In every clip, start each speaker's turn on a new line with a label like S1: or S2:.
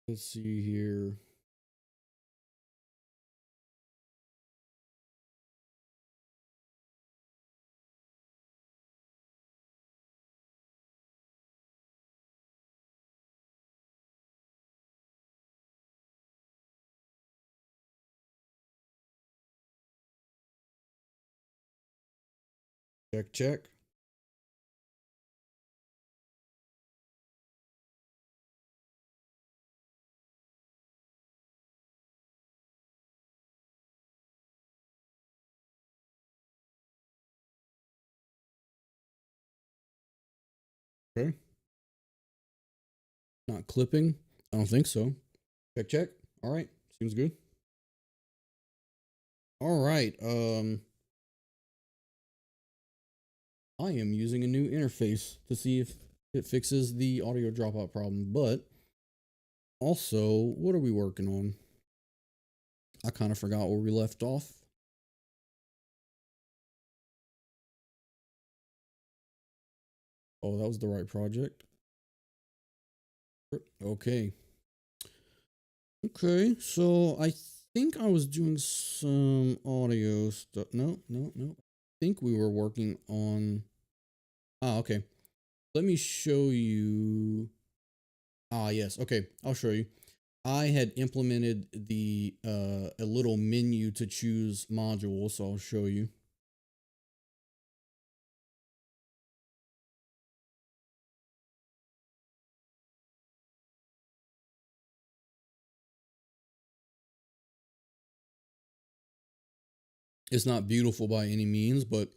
S1: Let's see here. Check, check. Okay. Not clipping. I don't think so. Check, check. All right. Seems good. All right. I am using a new interface to see if it fixes the audio dropout problem. But also, what are we working on? I kind of forgot where we left off. Oh, that was the right project. Okay. Okay, so I think I was doing some audio stuff. No. I think we were working on. Okay. Let me show you. Yes. Okay, I'll show you. I had implemented the a little menu to choose modules, so I'll show you. It's not beautiful by any means, but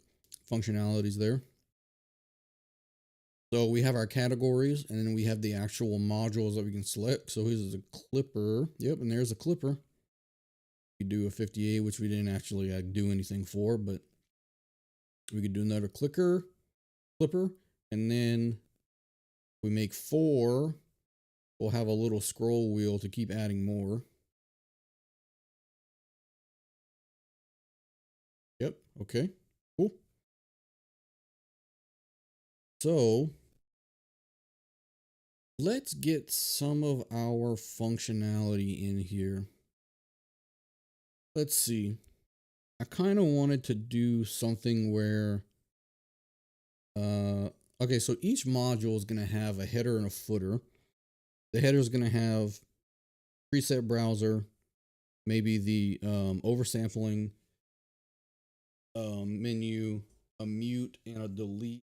S1: functionality's there. So we have our categories, and then we have the actual modules that we can select. So here's a clipper. Yep, and there's a clipper. We do a 58, which we didn't actually do anything for, but we could do another clipper, and then we make 4. We'll have a little scroll wheel to keep adding more. Yep. Okay. Cool. So let's get some of our functionality in here. Let's see. I kind of wanted to do something where, okay, so each module is going to have a header and a footer. The header is going to have preset browser, maybe the oversampling menu, a mute, and a delete.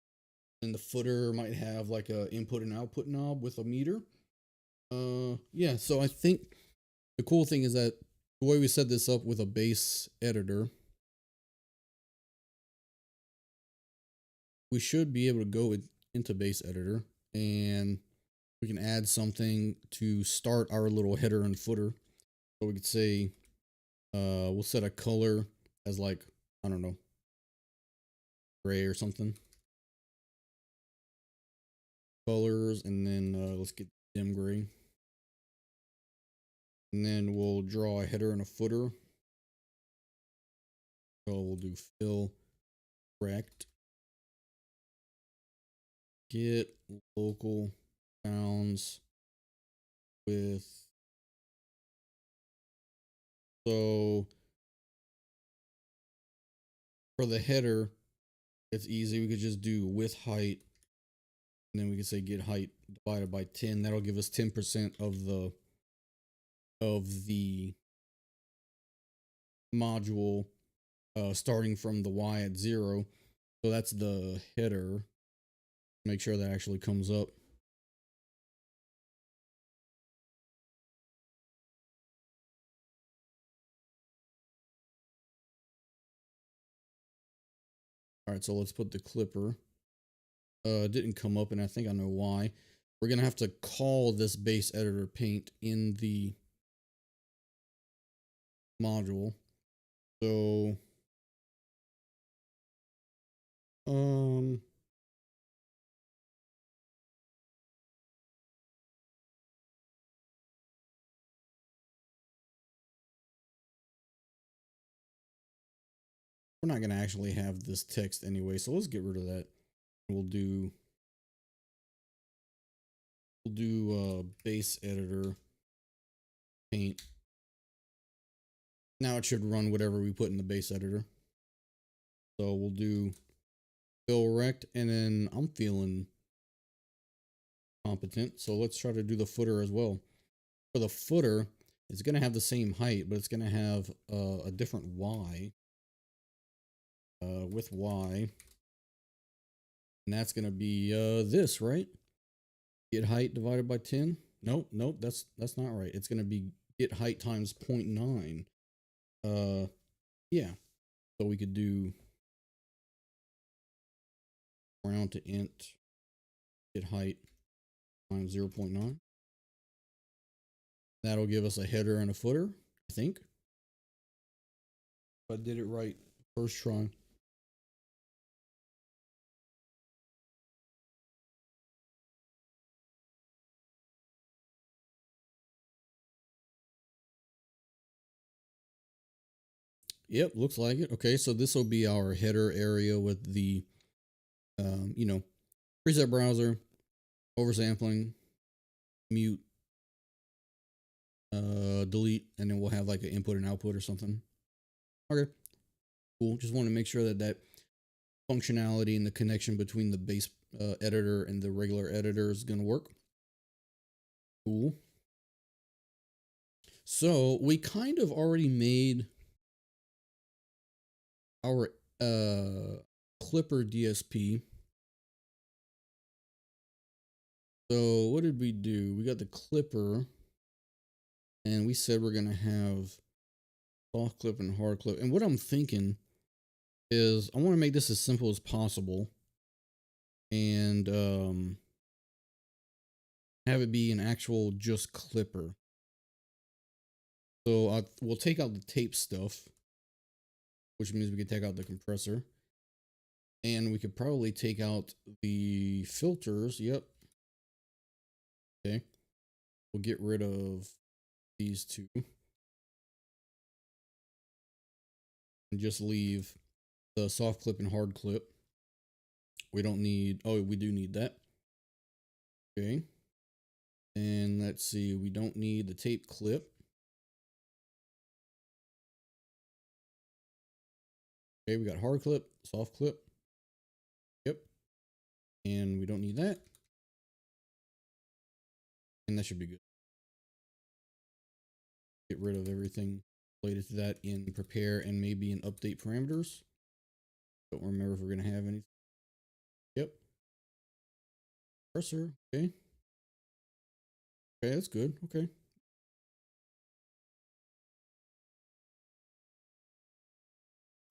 S1: And the footer might have like a input and output knob with a meter. Yeah, so I think the cool thing is that the way we set this up with a base editor, we should be able to go into base editor and we can add something to start our little header and footer. So we could say, we'll set a color as like, I don't know, gray or something. Colors, and then let's get dim gray. And then we'll draw a header and a footer. So we'll do fill rect get local bounds with, so for the header, it's easy. We could just do width height, and then we could say get height divided by 10. That'll give us 10% of the module starting from the Y at 0. So that's the header. Make sure that actually comes up. All right, so let's put the clipper. It didn't come up, and I think I know why. We're gonna have to call this base editor paint in the module. So we're not gonna actually have this text anyway, so let's get rid of that. We'll do base editor paint. Now it should run whatever we put in the base editor. So we'll do fill rect, and then I'm feeling competent. So let's try to do the footer as well. For the footer, it's going to have the same height, but it's going to have a different Y. With Y. And that's going to be this, right? Get height divided by 10. Nope, that's not right. It's going to be get height times 0.9. Yeah. So we could do round to int get height times 0.9. That'll give us a header and a footer, I think. If I did it right first try. Yep, looks like it. Okay, so this will be our header area with the, you know, preset browser, oversampling, mute, delete, and then we'll have like an input and output or something. Okay, cool. Just want to make sure that that functionality and the connection between the base editor and the regular editor is going to work. Cool. So we kind of already made our Clipper DSP. So what did we do? We got the Clipper, and we said we're going to have soft clip and hard clip. And what I'm thinking is I want to make this as simple as possible and have it be an actual just Clipper. So we'll take out the tape stuff, which means we could take out the compressor, and we could probably take out the filters. Yep. Okay. We'll get rid of these two and just leave the soft clip and hard clip. We don't need, oh, we do need that. Okay. And let's see, we don't need the tape clip. Okay, we got hard clip, soft clip. Yep. And we don't need that. And that should be good. Get rid of everything related to that in prepare and maybe in update parameters. Don't remember if we're going to have anything. Yep. Cursor. Okay. Okay, that's good. Okay.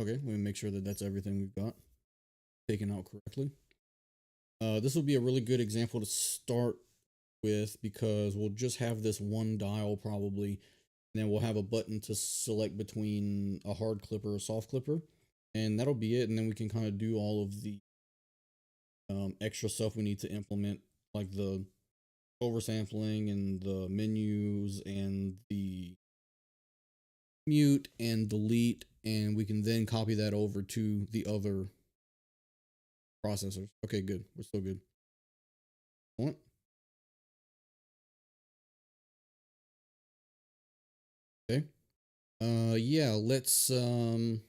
S1: Okay, let me make sure that that's everything we've got taken out correctly. This will be a really good example to start with because we'll just have this one dial probably, and then we'll have a button to select between a hard clipper or a soft clipper, and that'll be it. And then we can kind of do all of the extra stuff we need to implement, like the oversampling and the menus and the mute and delete, and we can then copy that over to the other processors. Okay, good. We're still good. What? Okay. Yeah, let's is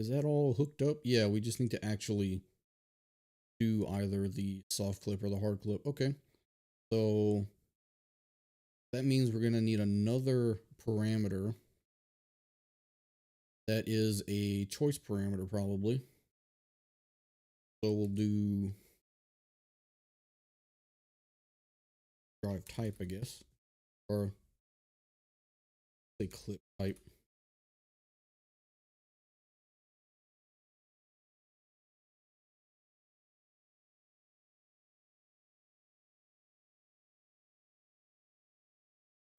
S1: that all hooked up? Yeah, we just need to actually do either the soft clip or the hard clip. Okay. So that means we're going to need another parameter that is a choice parameter probably. So we'll do drive type, I guess, or say clip type.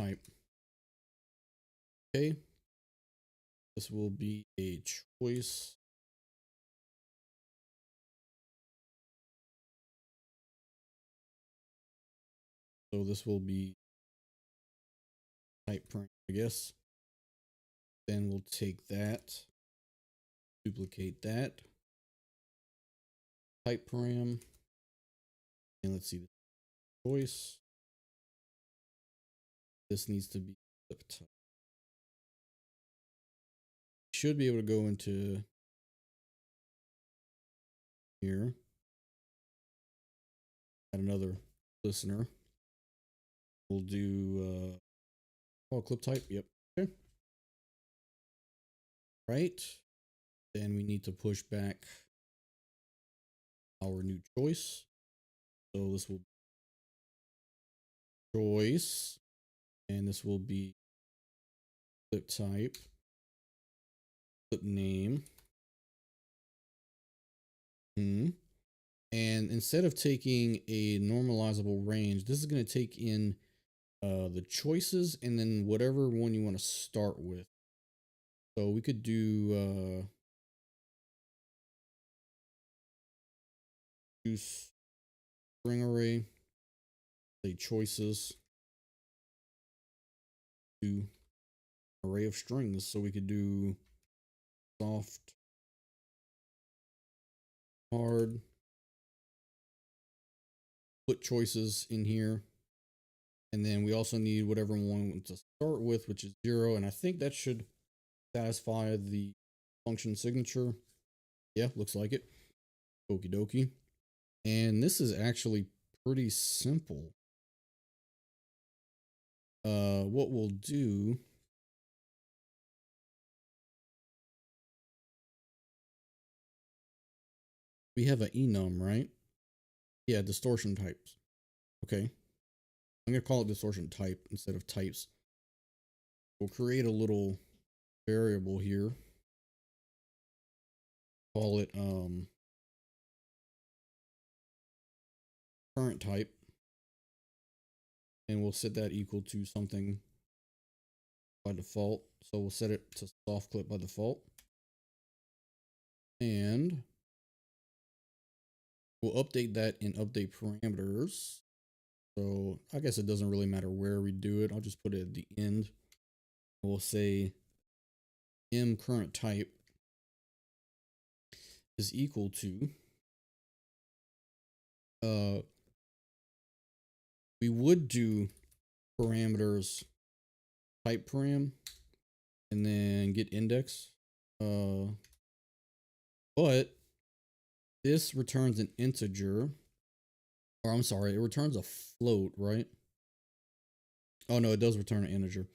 S1: Type. Okay. This will be a choice. So this will be type parameter, I guess. Then we'll take that, duplicate that, type param, and let's see. choice. This needs to be clip type. Should be able to go into here. Add another listener. We'll do clip type. Yep. Okay. Right. Then we need to push back our new choice. So this will be choice, and this will be clip type, clip name. And instead of taking a normalizable range, this is going to take in the choices and then whatever one you want to start with. So we could do choose string array, say choices to array of strings. So we could do soft, hard, put choices in here. And then we also need whatever one we want to start with, which is 0. And I think that should satisfy the function signature. Yeah, looks like it. Okie dokie. And this is actually pretty simple. What we'll do, we have an enum, right? Yeah, distortion types. Okay. I'm going to call it distortion type instead of types. We'll create a little variable here. Call it current type. And we'll set that equal to something by default. So we'll set it to soft clip by default. And we'll update that in update parameters. So I guess it doesn't really matter where we do it. I'll just put it at the end. We'll say m current type is equal to we would do parameters type param and then get index. But this returns an integer, or I'm sorry, it returns a float, right? Oh no, it does return an integer.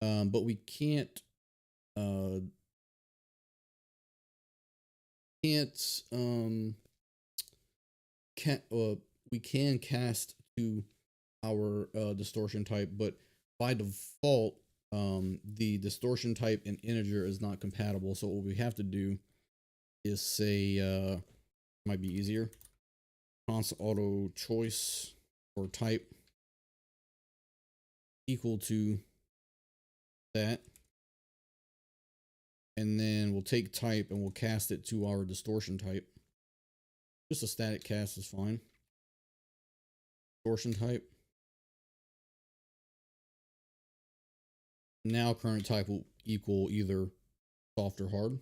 S1: But we can't we can cast to our distortion type, but by default the distortion type and integer is not compatible. So what we have to do is say might be easier, const auto choice or type equal to that, and then we'll take type and we'll cast it to our distortion type. Just a static cast is fine. Distortion type. Now current type will equal either soft or hard.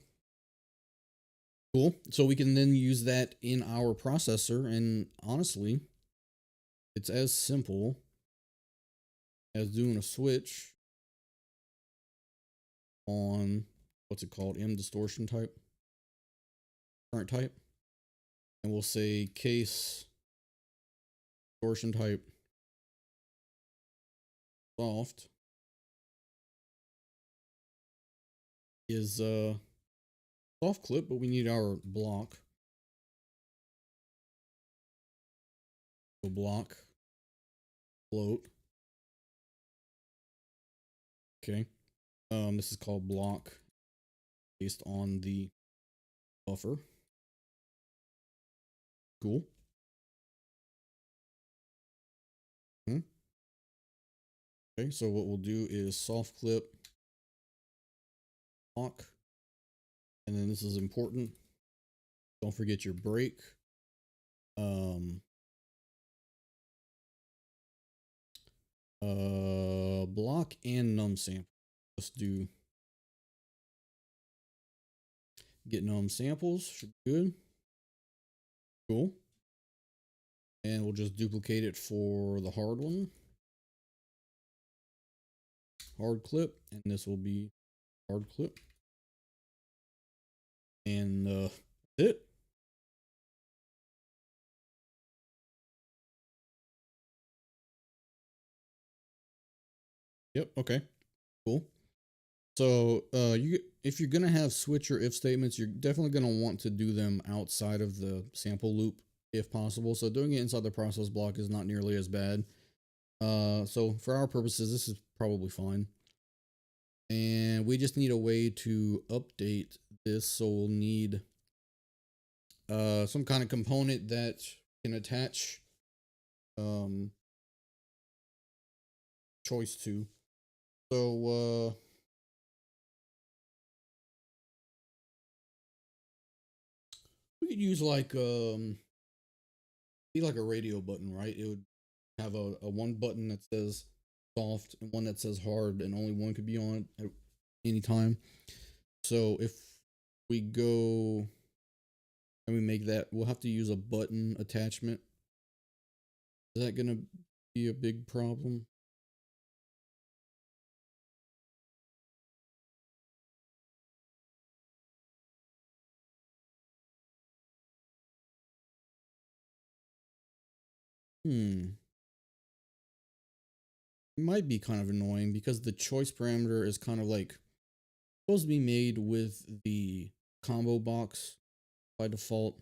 S1: Cool. So we can then use that in our processor, and honestly, it's as simple as doing a switch on what's it called, m distortion type, current type, and we'll say case distortion type soft is soft clip, but we need our block. So block float. Okay. This is called block based on the buffer. Cool. Okay, so what we'll do is soft clip block, and then this is important. Don't forget your break. Block and num sample. Let's do get num samples. Should be good. Cool. And we'll just duplicate it for the hard one. Hard clip, and this will be hard clip. And that's it. Yep, okay. Cool. So if you're gonna have switch or if statements, you're definitely gonna want to do them outside of the sample loop if possible. So doing it inside the process block is not nearly as bad. So for our purposes, this is probably fine. And we just need a way to update this. So we'll need some kind of component that can attach choice to. So we could use like be like a radio button, right? It would have a one button that says soft and one that says hard, and only one could be on at any time. So if we go and we make that, we'll have to use a button attachment. Is that gonna be a big problem? It might be kind of annoying because the choice parameter is kind of like supposed to be made with the combo box by default.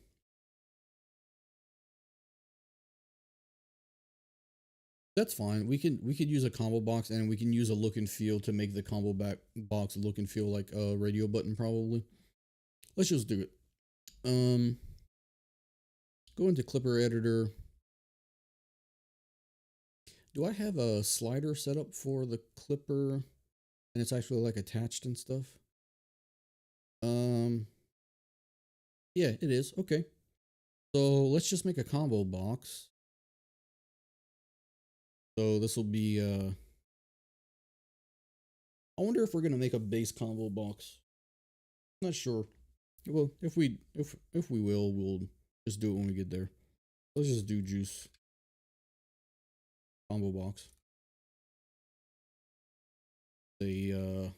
S1: That's fine. We could use a combo box, and we can use a look and feel to make the combo box look and feel like a radio button probably. Let's just do it. Go into Clipper editor. Do I have a slider set up for the Clipper and it's actually like attached and stuff? Yeah, it is. Okay. So let's just make a combo box. So this will be I wonder if we're gonna make a base combo box. Not sure. Well, if we will, we'll just do it when we get there. Let's just do juice combo box. The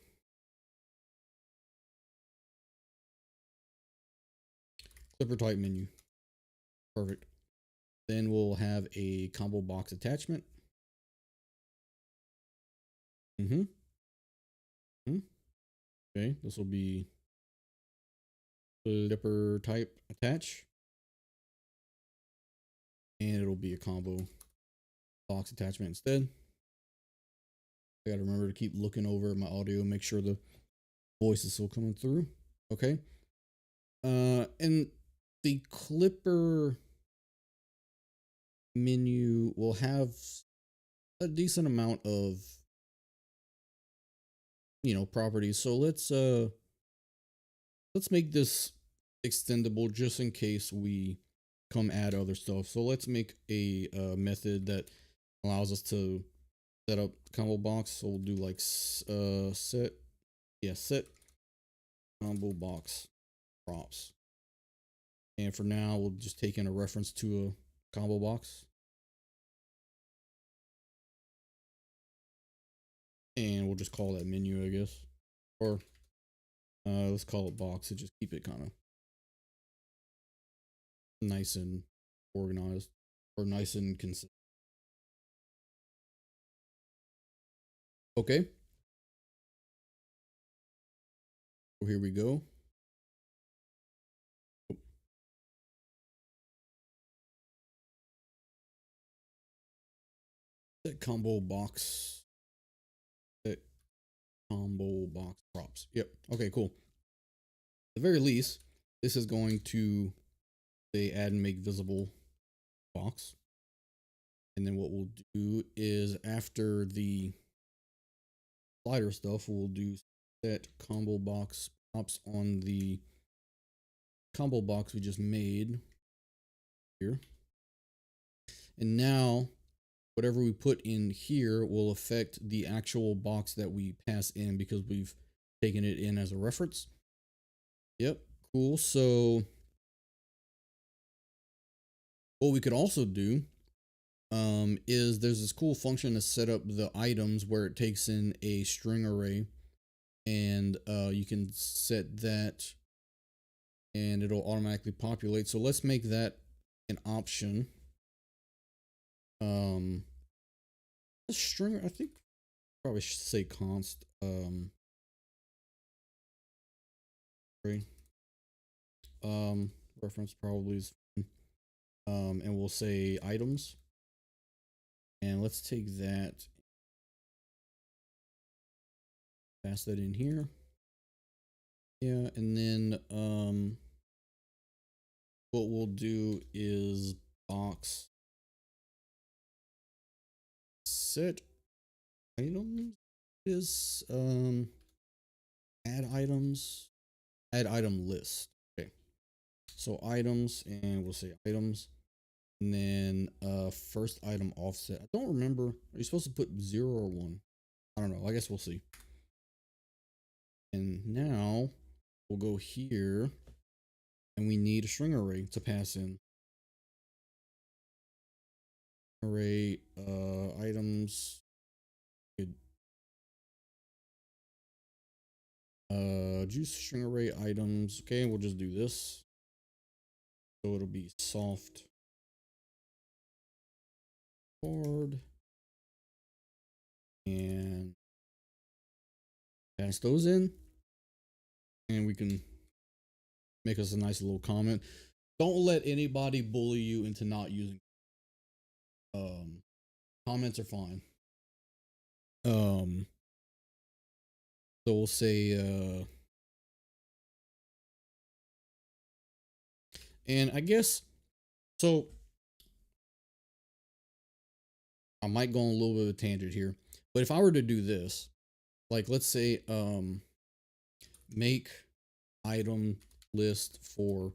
S1: Clipper type menu. Perfect. Then we'll have a combo box attachment. Okay, this will be Clipper type attach. And it'll be a combo box attachment instead. I gotta remember to keep looking over my audio, make sure the voice is still coming through. Okay. And the Clipper menu will have a decent amount of properties. So let's make this extendable just in case we come add other stuff. So let's make a method that allows us to set up combo box. So we'll do like set combo box props. And for now, we'll just take in a reference to a combo box. And we'll just call that menu, I guess. Or let's call it box and just keep it kind of nice and organized, or nice and consistent. Okay. So here we go. That combo box. That combo box props. Yep. Okay, cool. At the very least, this is going to say add and make visible box. And then what we'll do is after the slider stuff, we'll do set combo box props on the combo box we just made here. And now whatever we put in here will affect the actual box that we pass in because we've taken it in as a reference. Yep, cool. So What we could also do is there's this cool function to set up the items where it takes in a string array, and you can set that and it'll automatically populate. So let's make that an option. The string, I think probably should say const reference probably is and we'll say items, and let's take that, pass that in here. Yeah, and then what we'll do is box set items is add items, add item list. Okay, so items, and we'll say items, and then first item offset. I don't remember, are you supposed to put 0 or 1? I don't know, I guess we'll see. And now we'll go here, and we need a string array to pass in. Array items, juice string array items. Okay, we'll just do this, so it'll be soft hard, and pass those in, and we can make us a nice little comment. Don't let anybody bully you into not using comments are fine. So we'll say and I guess so I might go on a little bit of a tangent here, but if I were to do this, like let's say make item list for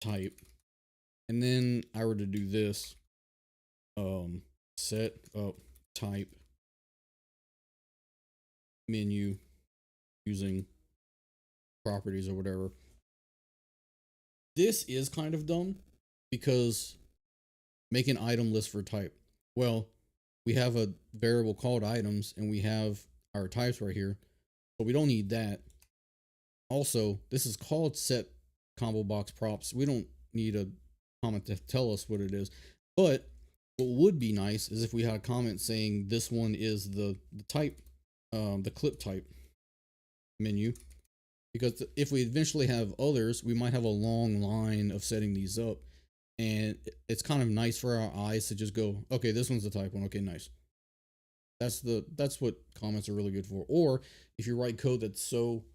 S1: type, and then I were to do this set up type menu using properties or whatever. This is kind of dumb because make an item list for type. Well, we have a variable called items and we have our types right here, but we don't need that. Also, this is called set combo box props. We don't need a comment to tell us what it is, but what would be nice is if we had a comment saying this one is the type, the clip type menu, because if we eventually have others, we might have a long line of setting these up, and it's kind of nice for our eyes to just go, okay, this one's the type one. Okay, nice. That's what comments are really good for. Or if you write code that's so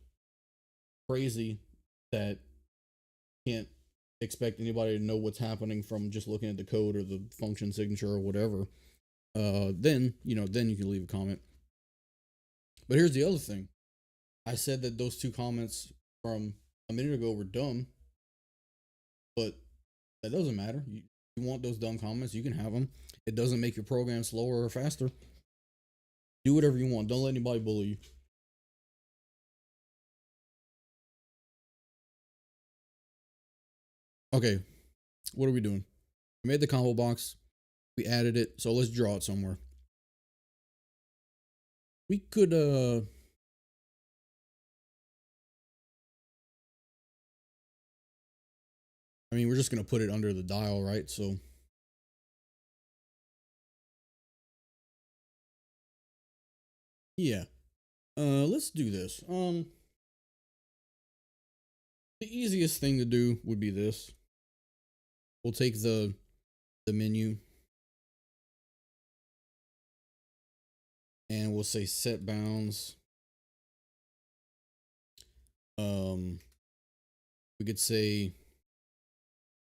S1: crazy that you can't expect anybody to know what's happening from just looking at the code or the function signature or whatever, then you can leave a comment. But here's the other thing. I said that those two comments from a minute ago were dumb, but that doesn't matter. You want those dumb comments, you can have them. It doesn't make your program slower or faster. Do whatever you want. Don't let anybody bully you. Okay, what are we doing? We made the combo box. We added it, so let's draw it somewhere. We could I mean, we're just gonna put it under the dial, right? So yeah, let's do this. The easiest thing to do would be this. We'll take the menu and we'll say set bounds. We could say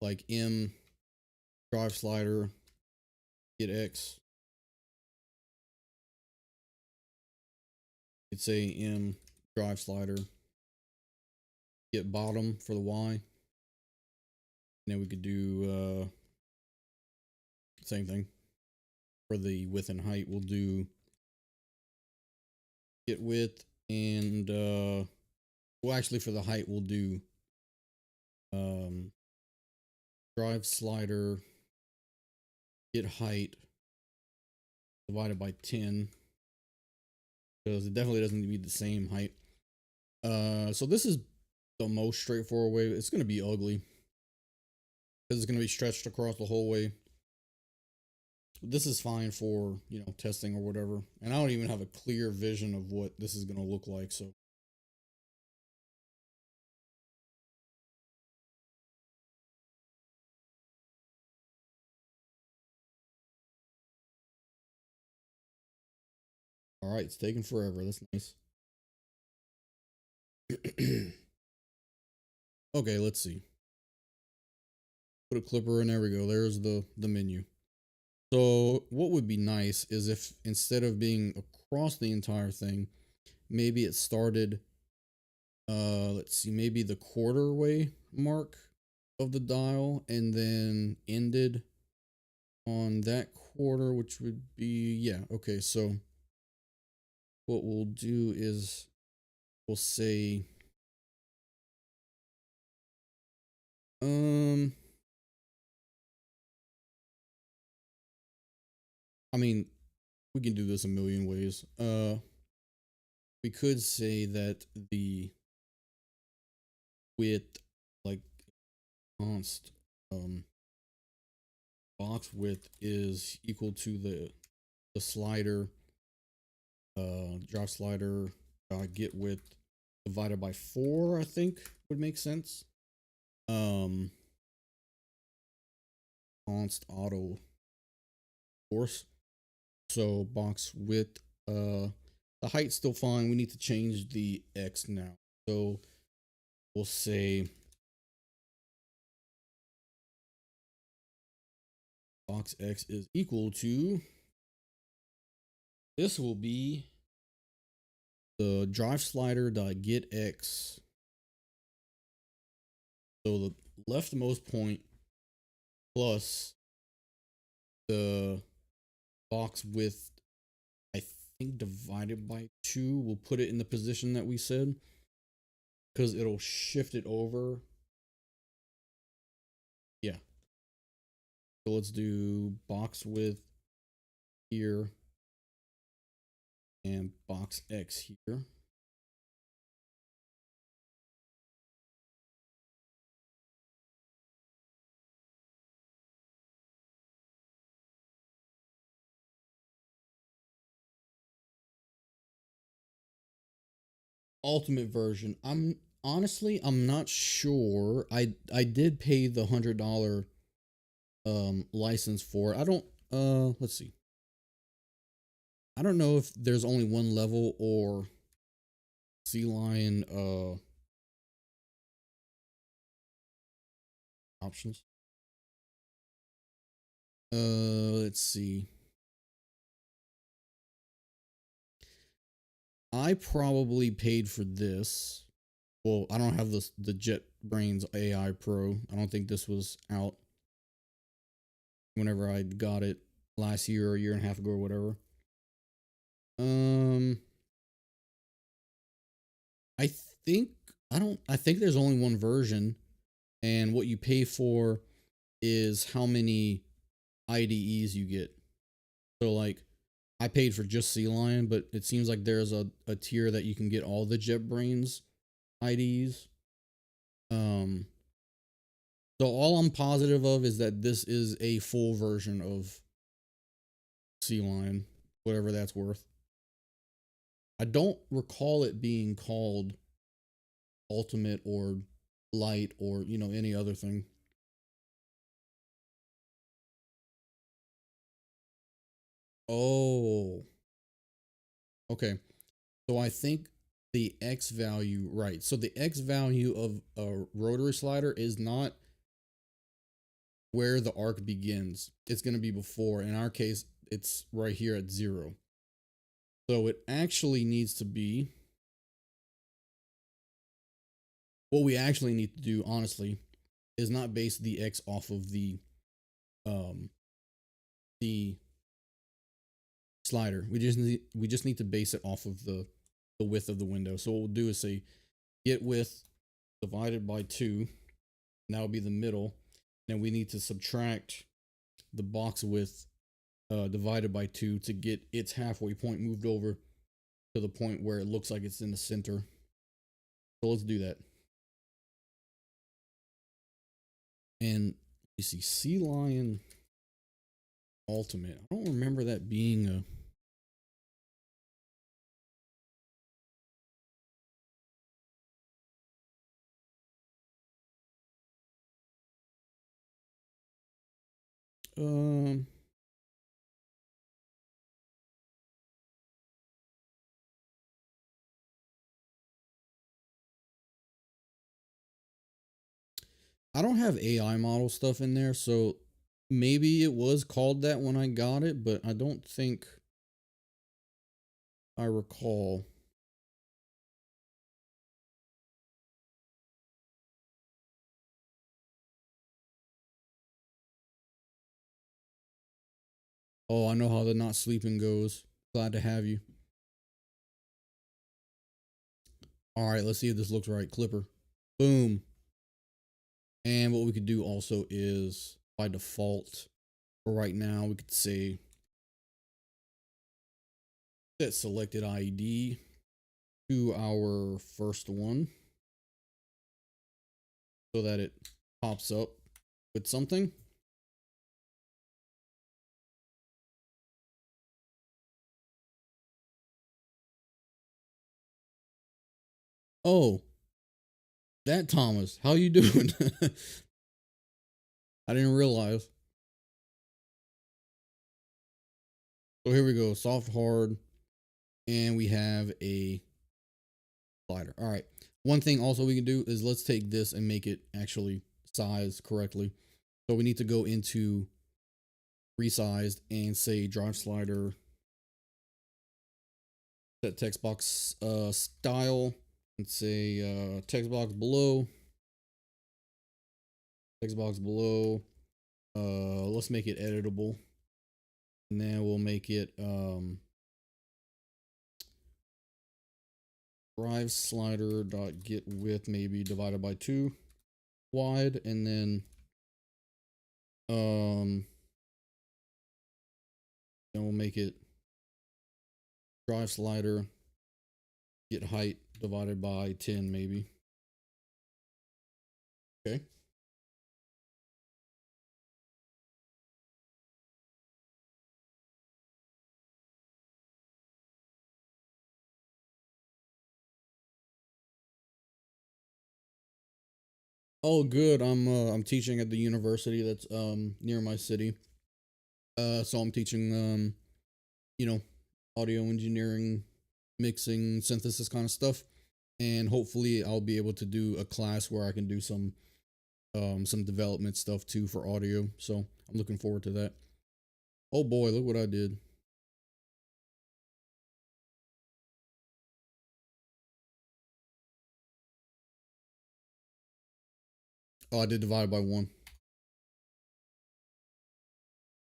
S1: like M drive slider get X. We could say M drive slider get bottom for the Y. And then we could do same thing for the width and height. We'll do get width, and well, actually for the height we'll do drive slider get height divided by 10, because it definitely doesn't need to be the same height. So this is the most straightforward way. It's going to be ugly because it's going to be stretched across the whole way. This is fine for, you know, testing or whatever. And I don't even have a clear vision of what this is going to look like. So all right, it's taking forever. That's nice. Okay, let's see. Put a clipper in. There we go. There's the menu. So what would be nice is if instead of being across the entire thing, maybe it started, let's see, maybe the quarter way mark of the dial and then ended on that quarter, which would be, yeah, okay. So what we'll do is we'll say, I mean, we can do this a million ways. We could say that the width, like const, box width is equal to the slider, drop slider, get width divided by 4, I think would make sense. Const auto force. So box width, the height's still fine. We need to change the X now. So we'll say box X is equal to, this will be the drive slider dot get X. So the leftmost point plus the box width, I think divided by 2, we'll put it in the position that we said, because it'll shift it over. Yeah. So let's do box width here and box X here. Ultimate version. I'm not sure. I did pay the $100 license for it. I don't let's see. I don't know if there's only one level or sea lion options. Let's see. I probably paid for this. Well, I don't have the JetBrains AI Pro. I don't think this was out whenever I got it last year or a year and a half ago or whatever. I think I think there's only one version, and what you pay for is how many IDEs you get. So like I paid for just Sea Lion, but it seems like there's a tier that you can get all the JetBrains IDs. So all I'm positive of is that this is a full version of Sea Lion, whatever that's worth. I don't recall it being called Ultimate or Light or, you know, any other thing. Oh, okay. So I think the X value, right. So the X value of a rotary slider is not where the arc begins. It's going to be before. In our case, it's right here at 0. So it actually needs to be, what we actually need to do, honestly, is not base the X off of the slider. We just need to base it off of the width of the window. So what we'll do is say get width divided by 2, and that will be the middle. Then we need to subtract the box width divided by 2 to get its halfway point moved over to the point where it looks like it's in the center. So let's do that. And you see Sea Lion Ultimate. I don't remember that being a um I don't have AI model stuff in there, so maybe it was called that when I got it, but I don't think I recall. Oh, I know how the not sleeping goes. Glad to have you. All right, let's see if this looks right. Clipper. Boom. And what we could do also is by default, for right now, we could say set selected ID to our first one so that it pops up with something. Oh, that Thomas, how you doing? I didn't realize. So here we go, soft, hard, and we have a slider. All right. One thing also we can do is let's take this and make it actually size correctly. So we need to go into resized and say drive slider, set text box style, and say text box below. Text box below. Let's make it editable. And then we'll make it drive slider dot get width maybe divided by 2 wide, and then we'll make it drive slider get height divided by 10 maybe. Okay. Oh, good. I'm teaching at the university that's near my city. So I'm teaching you know, audio engineering, mixing, synthesis kind of stuff, and hopefully I'll be able to do a class where I can do some development stuff too for audio. So I'm looking forward to that. Oh boy, look what I did. Oh, I did divide by 1.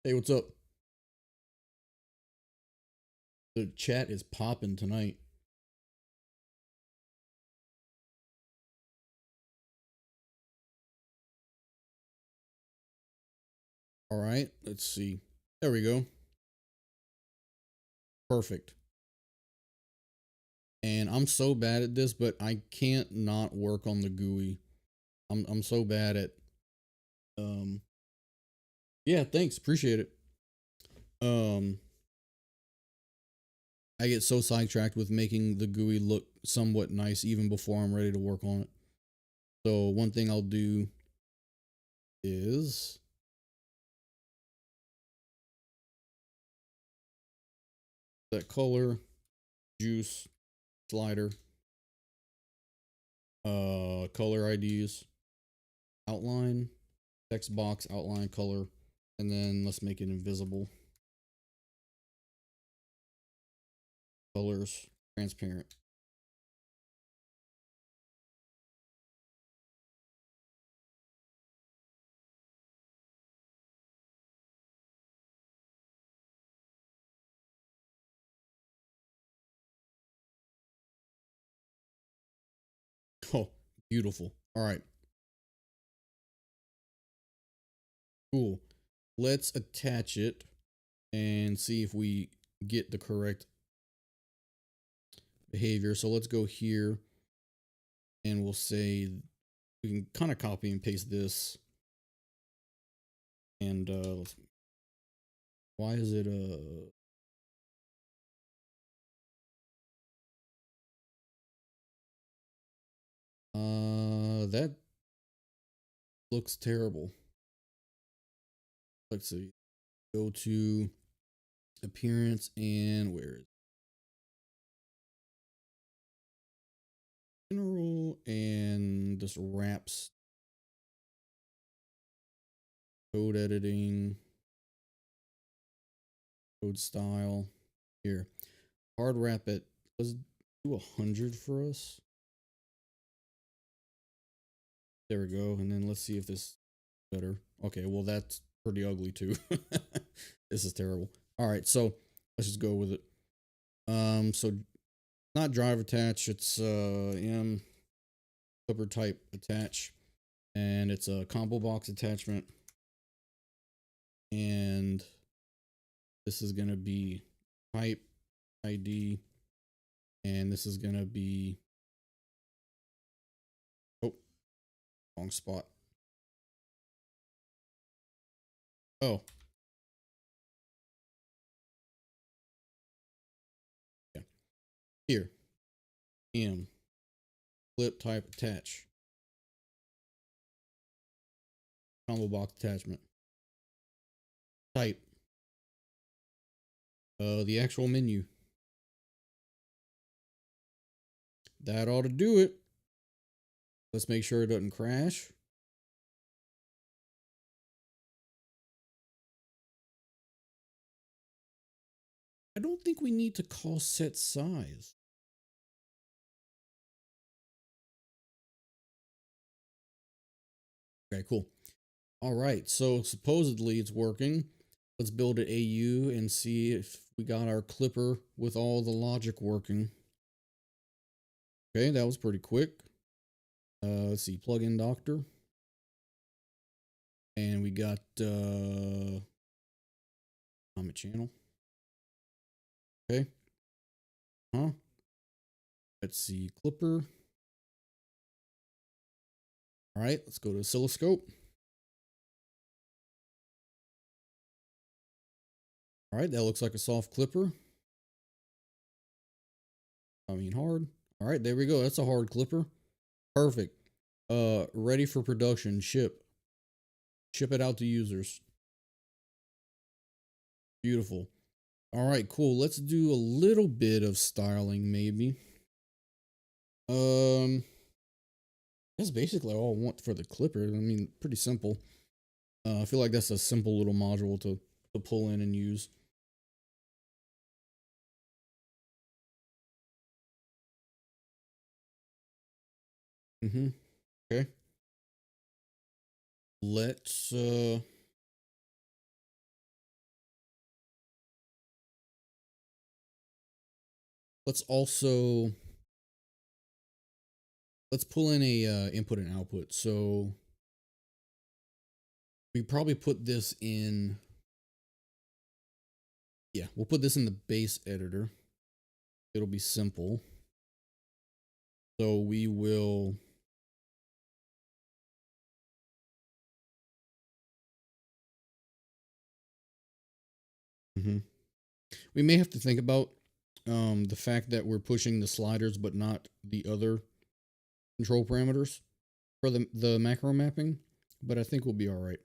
S1: Hey, what's up? The chat is popping tonight. All right, let's see. There we go. Perfect. And I'm so bad at this, but I can't not work on the GUI. I'm so bad at yeah, thanks. Appreciate it. Um I get so sidetracked with making the GUI look somewhat nice even before I'm ready to work on it. So one thing I'll do is that color, juice, slider, color IDs, outline, text box, outline, color, and then let's make it invisible. Colors, transparent. Oh, beautiful. All right. Cool. Let's attach it and see if we get the correct behavior. So let's go here and we'll say we can kind of copy and paste this. And why is it that looks terrible. Let's see. Go to appearance and where is general, and this wraps code editing, code style. Here, hard wrap it. Let's do 100 for us. There we go. And then let's see if this is better. Okay, well that's pretty ugly too. This is terrible. All right, so let's just go with it. So not drive attach, it's m clipper type attach, and it's a combo box attachment, and this is gonna be type ID, and this is gonna be, oh, wrong spot. Oh, yeah, here, m clip type attach, combo box attachment, type, the actual menu. That ought to do it. Let's make sure it doesn't crash. I don't think we need to call set size. Okay, cool. All right, so supposedly it's working. Let's build an AU and see if we got our clipper with all the logic working. Okay, that was pretty quick. Let's see, plugin doctor. And we got comment channel. Okay. Huh? Let's see, clipper. All right, let's go to oscilloscope. All right, that looks like a soft clipper. I mean hard. All right, there we go. That's a hard clipper. Perfect. Ready for production. Ship it out to users. Beautiful. All right, cool. Let's do a little bit of styling maybe. That's basically all I want for the clipper. I mean, pretty simple. I feel like that's a simple little module to pull in and use. Okay. Let's also let's pull in a input and output. So we probably put this in, yeah, we'll put this in the base editor. It'll be simple. So we will we may have to think about the fact that we're pushing the sliders but not the other control parameters for the macro mapping, but I think we'll be all right.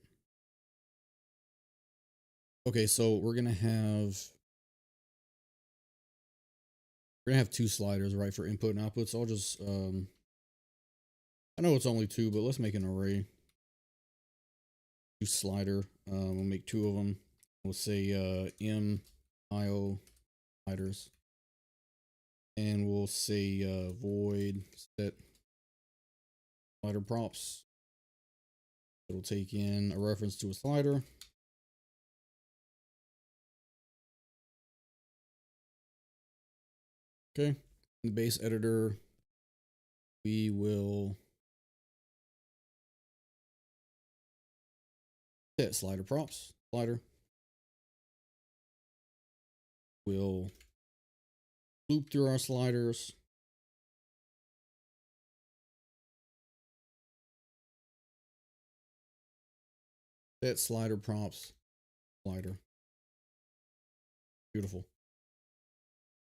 S1: Okay, so we're gonna have two sliders, right, for input and output. So I'll just I know it's only two, but let's make an array. Two slider. We'll make two of them. We'll say m IO sliders, and we'll say void set slider props. It'll take in a reference to a slider. Okay, in the base editor, we will Set slider props. Slider. We'll loop through our sliders. Set slider props. Slider. Beautiful.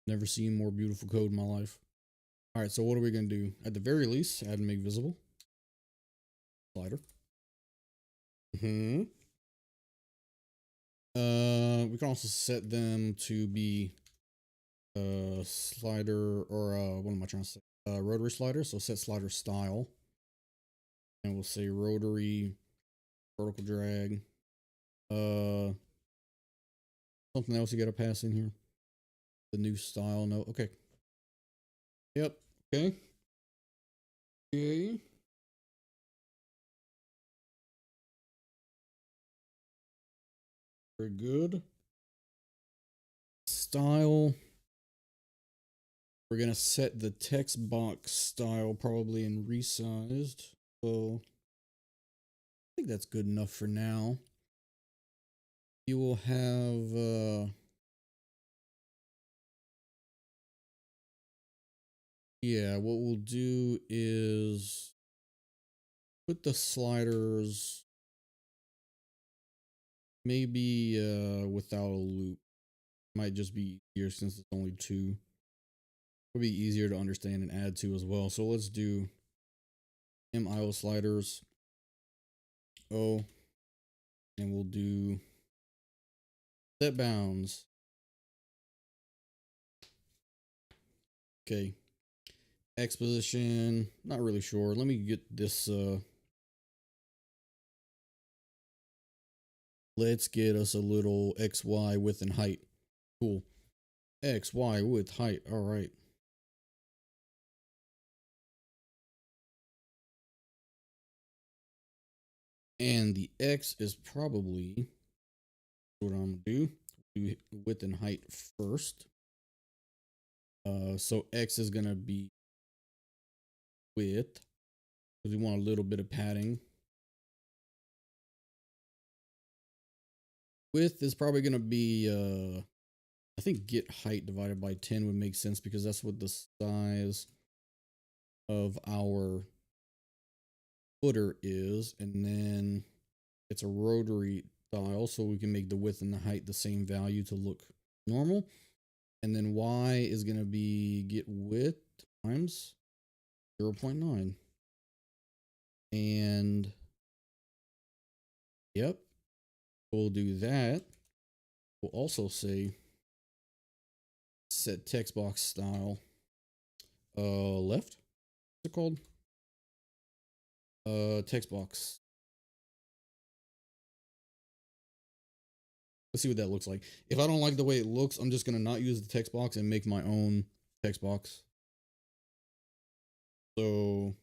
S1: Never seen more beautiful code in my life. All right, so what are we going to do? At the very least, add and make visible. Slider. We can also set them to be slider, or what am I trying to say? Rotary slider. So set slider style. And we'll say rotary vertical drag. Something else you got to pass in here. The new style. No. Okay. Yep. Okay. Okay. Very good. Style. We're going to set the text box style probably in resized. So I think that's good enough for now. You will have, yeah, what we'll do is put the sliders maybe without a loop. Might just be easier since it's only two. It'll be easier to understand and add to as well. So let's do MIO sliders O, and we'll do set bounds. Okay. X position, not really sure. Let me get this. Let's get us a little XY width and height. Cool. XY width, height. All right. And the X is probably what I'm gonna do width and height first. So X is gonna be width because we want a little bit of padding. Width is probably gonna be I think get height divided by 10 would make sense because that's what the size of our footer is, and then it's a rotary dial, so we can make the width and the height the same value to look normal. And then Y is going to be get width times 0.9. And yep, we'll do that. We'll also say set text box style left. What's it called? Text box. Let's see what that looks like. If I don't like the way it looks, I'm just going to not use the text box and make my own text box. So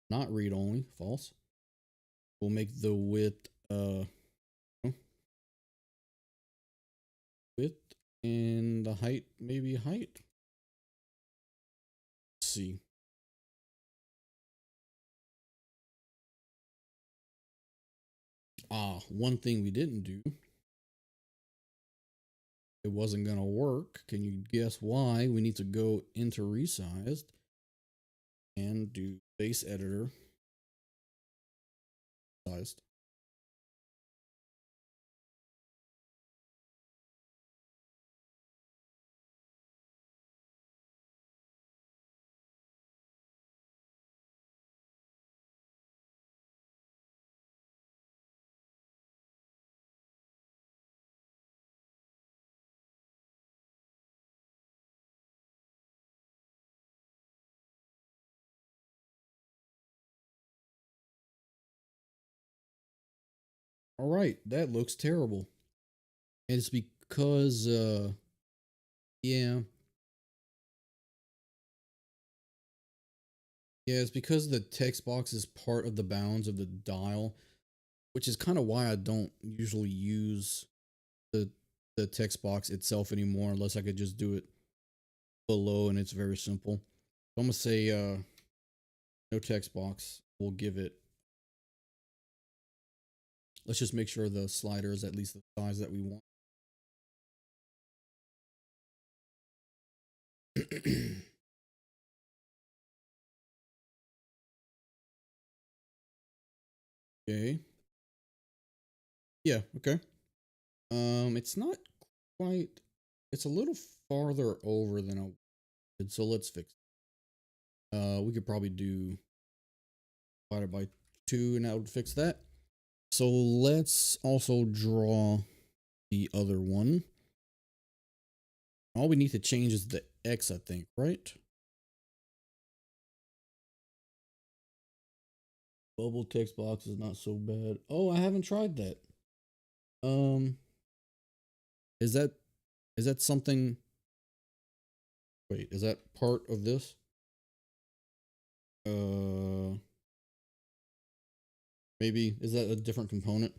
S1: not read only, false. We'll make the width width and the height, maybe height. Let's see. One thing we didn't do. It wasn't going to work. Can you guess why? We need to go into resized and do base editor sized. All right, that looks terrible. And it's because yeah. Yeah, it's because the text box is part of the bounds of the dial, which is kind of why I don't usually use the text box itself anymore unless I could just do it below and it's very simple. So I'm gonna say no text box. We'll give it let's just make sure the slider is at least the size that we want. Okay. Yeah, okay. It's not quite, it's a little farther over than I wanted, so let's fix it. We could probably do divided by 2 and that would fix that. So let's also draw the other one. All we need to change is the X, I think, right? Bubble text box is not so bad. Oh, I haven't tried that. Um, is that something? Wait, is that part of this? Uh, Maybe is that a different component?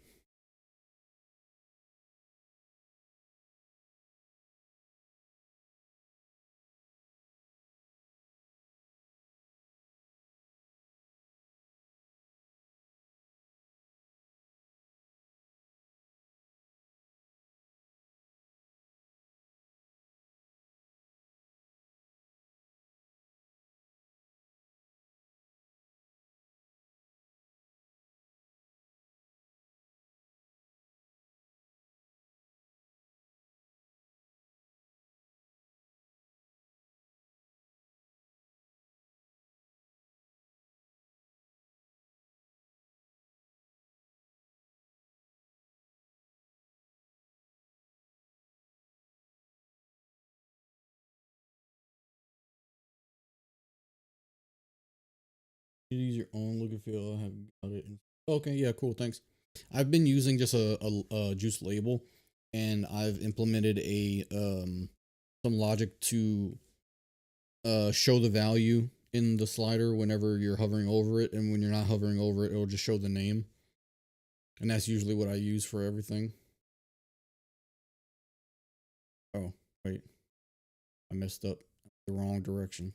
S1: You use your own look and feel. I have got it. Okay, yeah, cool. Thanks. I've been using just a juice label, and I've implemented a some logic to show the value in the slider whenever you're hovering over it, and when you're not hovering over it, it'll just show the name. And that's usually what I use for everything. Oh, wait, I messed up the wrong direction.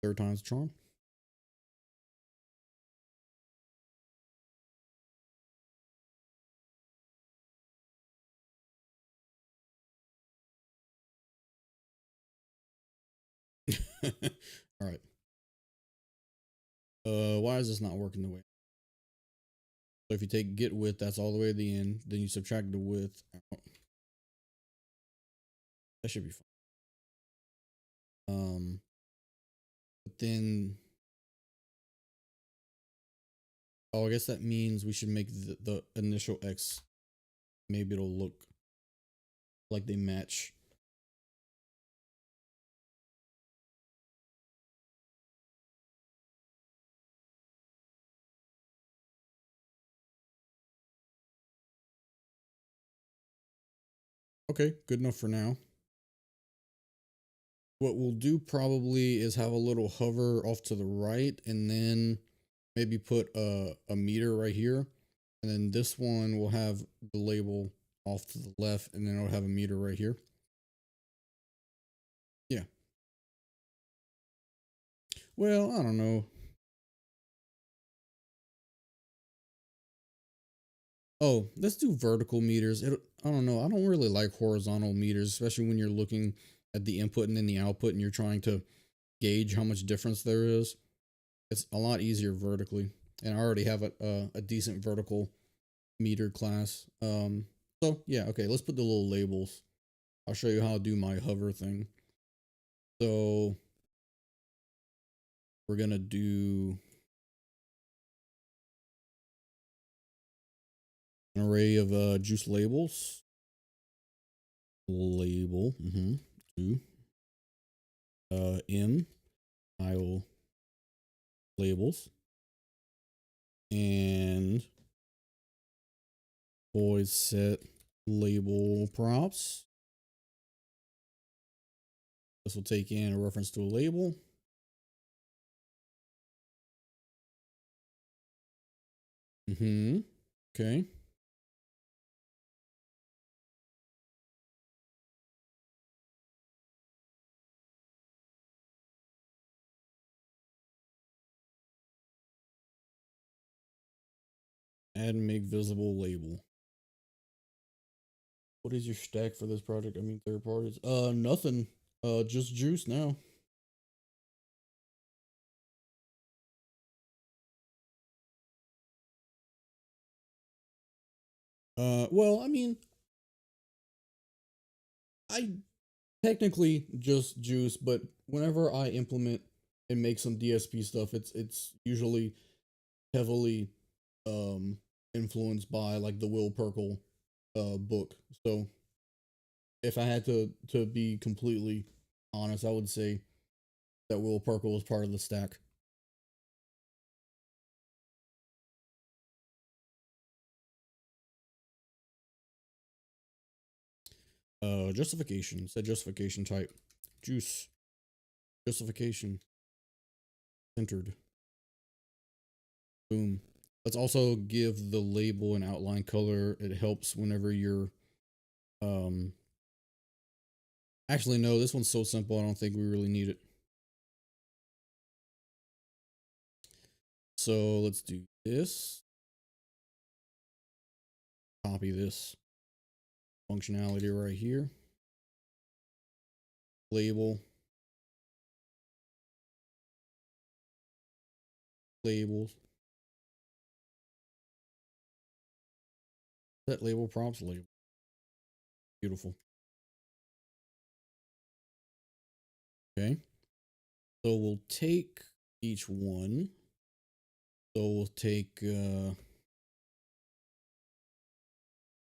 S1: Third time's a charm. All right. Why is this not working the way? So if you take get width, that's all the way to the end. Then you subtract the width out. That should be fine. But then, oh, I guess that means we should make the initial X. Maybe it'll look like they match. Okay, good enough for now. What we'll do probably is have a little hover off to the right, and then maybe put a meter right here. And then this one will have the label off to the left, and then it'll have a meter right here. Yeah. Well, I don't know. Oh, let's do vertical meters. I don't know. I don't really like horizontal meters, especially when you're looking at the input and then the output and you're trying to gauge how much difference there is. It's a lot easier vertically. And I already have a decent vertical meter class. So yeah, okay, let's put the little labels. I'll show you how to do my hover thing. So we're gonna do an array of juice labels. Label to m tile labels and void set label props. This will take in a reference to a label. Okay. Add and make visible label. What is your stack for this project? I mean, third parties. Nothing. Just juice now. Well, I mean, I technically just juice, but whenever I implement and make some DSP stuff, it's usually heavily influenced by like the Will Perkle book. So if I had to be completely honest, I would say that Will Perkle was part of the stack. Justification. Said justification type. Juice. Justification. Centered. Boom. Let's also give the label an outline color. It helps whenever you're actually no, this one's so simple I don't think we really need it. So let's do this. Copy this functionality right here. Label. Labels. Set label prompts label. Beautiful. Okay. So we'll take each one. So we'll take IO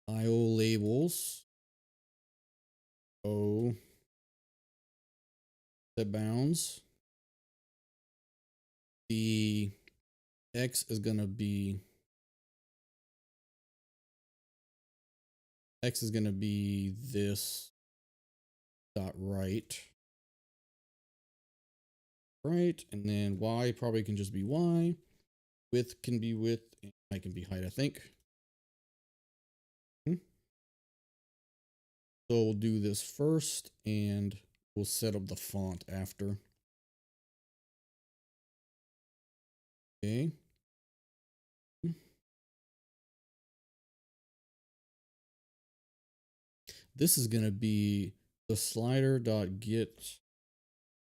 S1: labels. O set bounds. The X is gonna be this dot right. Right, and then Y probably can just be Y. Width can be width, and height can be height, I think. So we'll do this first, and we'll set up the font after. Okay. This is going to be the slider.get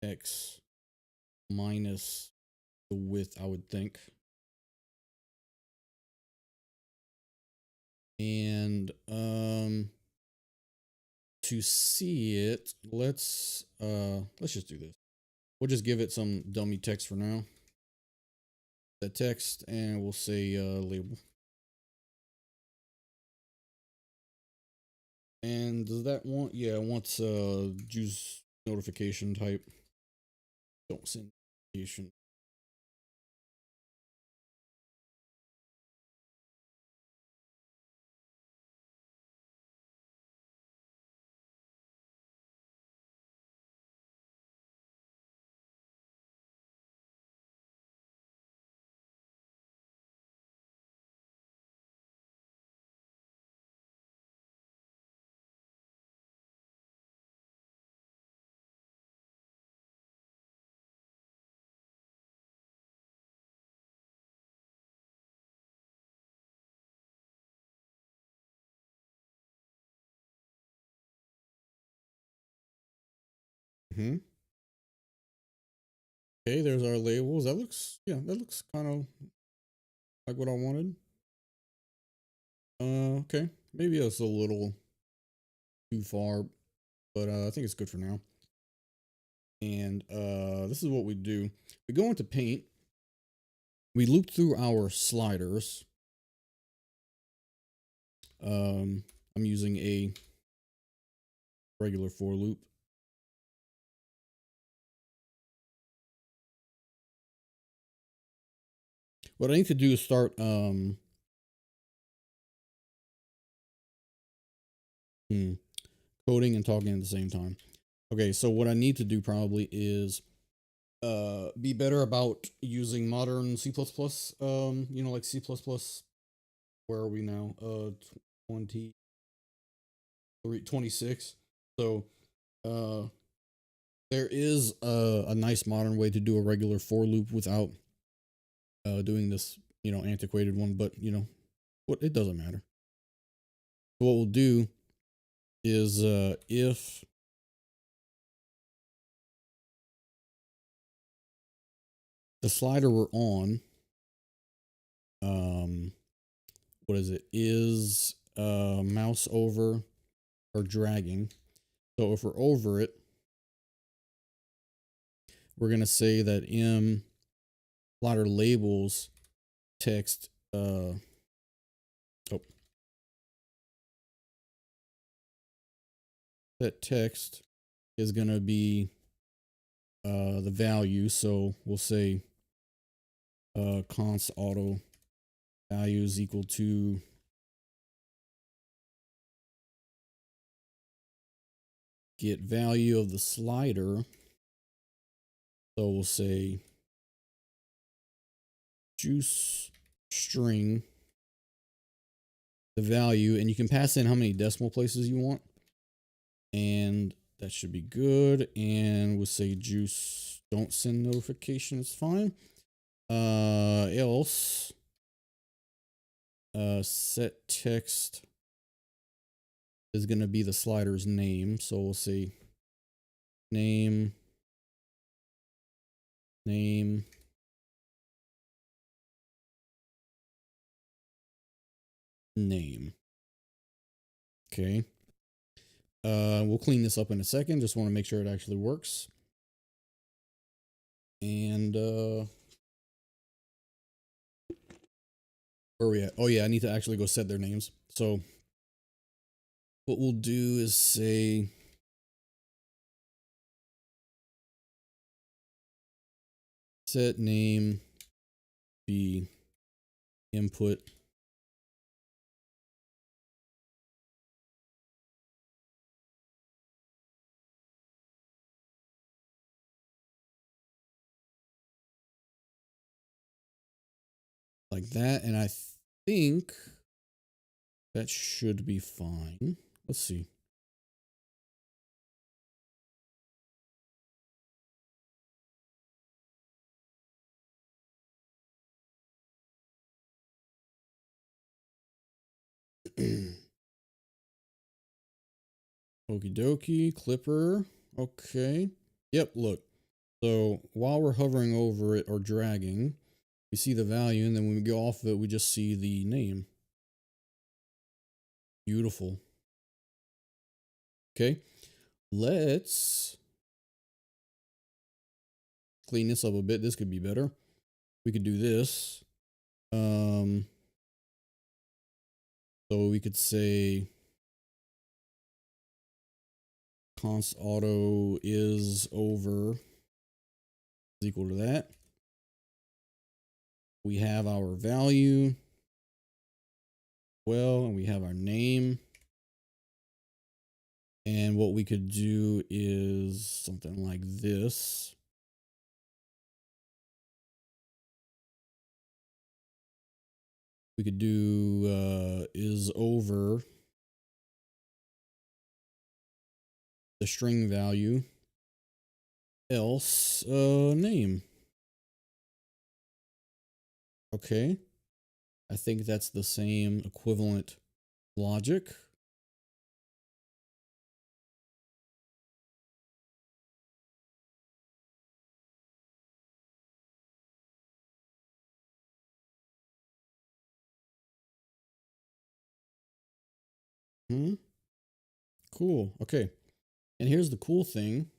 S1: x minus the width, I would think. And to see it, let's just do this. We'll just give it some dummy text for now. The text, and we'll say label. And does that want? Yeah, it wants juice notification type. Don't send notification. Okay, there's our labels. That looks, yeah, that looks kind of like what I wanted. Okay, maybe it's a little too far, but I think it's good for now. And this is what we do. We go into Paint. We loop through our sliders. I'm using a regular for loop. What I need to do is start coding and talking at the same time. Okay, so what I need to do probably is be better about using modern C++, you know, like C++, where are we now? 26. So there is a nice modern way to do a regular for loop without doing this, you know, antiquated one, but you know, What, it doesn't matter. So what we'll do is if the slider we're on, what is it? Is mouse over or dragging. So if we're over it, we're gonna say that m slider labels text that text is gonna be the value. So we'll say const auto value is equal to get value of the slider. So we'll say juice string the value, and you can pass in how many decimal places you want, and that should be good. And we'll say juice don't send notification, it's fine. Else set text is going to be the slider's name. So we'll say name. Okay. We'll clean this up in a second. Just want to make sure it actually works. And where are we at? Oh yeah, I need to actually go set their names. So what we'll do is say set name be input like that, and I think that should be fine. Let's see. Okie dokie, Clipper. Okay. Yep, look. So while we're hovering over it or dragging, we see the value, and then when we go off of it, we just see the name. Beautiful. Okay. Let's clean this up a bit. This could be better. We could do this. So we could say const auto is over is equal to that. We have our value. Well, and we have our name. And what we could do is something like this. We could do is over the string value, else name. Okay. I think that's the same equivalent logic. Cool. Okay. And here's the cool thing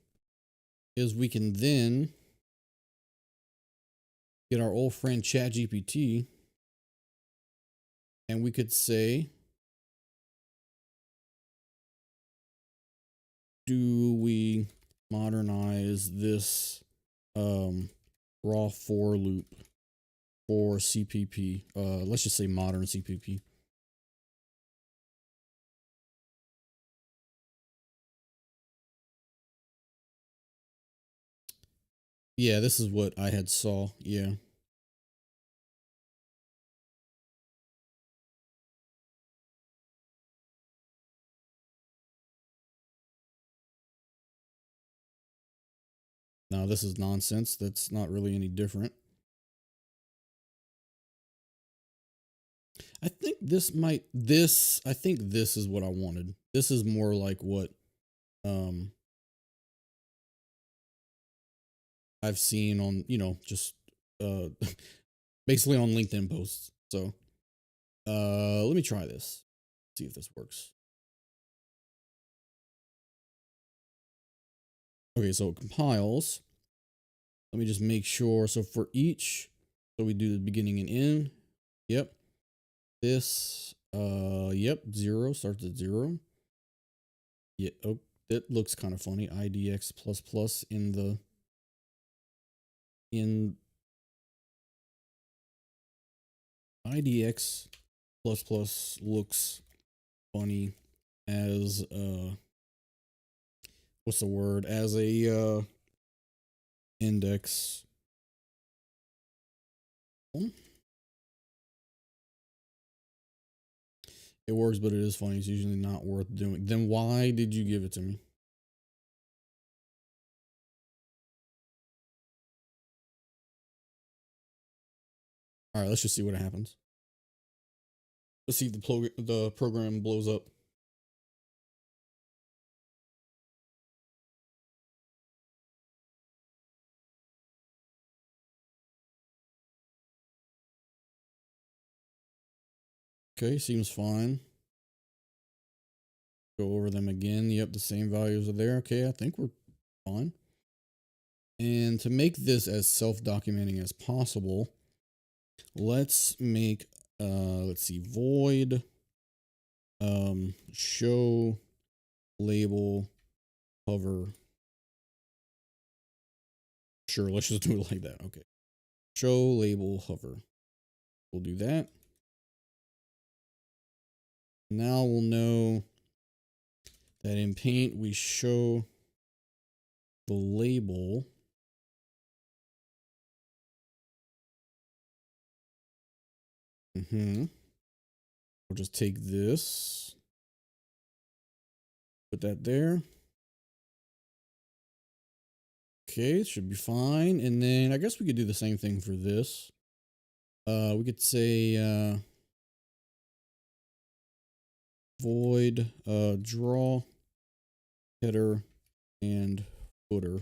S1: is we can then get our old friend ChatGPT, and we could say, do we modernize this raw for loop for CPP? Let's just say modern CPP. Yeah, this is what I had saw. Yeah. Now this is nonsense. That's not really any different. I think I think this is what I wanted. This is more like what um I've seen on, just uh basically on LinkedIn posts. So let me try this. See if this works. Okay, so it compiles. Let me just make sure. So for each, so we do the beginning and end. Yep. This yep, 0 starts at 0. Yeah, oh, that looks kind of funny. IDX plus plus in IDX plus plus looks funny as what's the word? As a index. It works, but it is funny. It's usually not worth doing. Then why did you give it to me? All right, let's just see what happens. Let's see if the program blows up. Okay, seems fine. Go over them again. Yep, the same values are there. Okay, I think we're fine. And to make this as self-documenting as possible, let's make let's see, void show label hover. Sure, let's just do it like that. Okay. Show label hover. We'll do that. Now we'll know that in Paint we show the label. We'll just take this, put that there. Okay, it should be fine. And then I guess we could do the same thing for this. We could say void draw header and footer.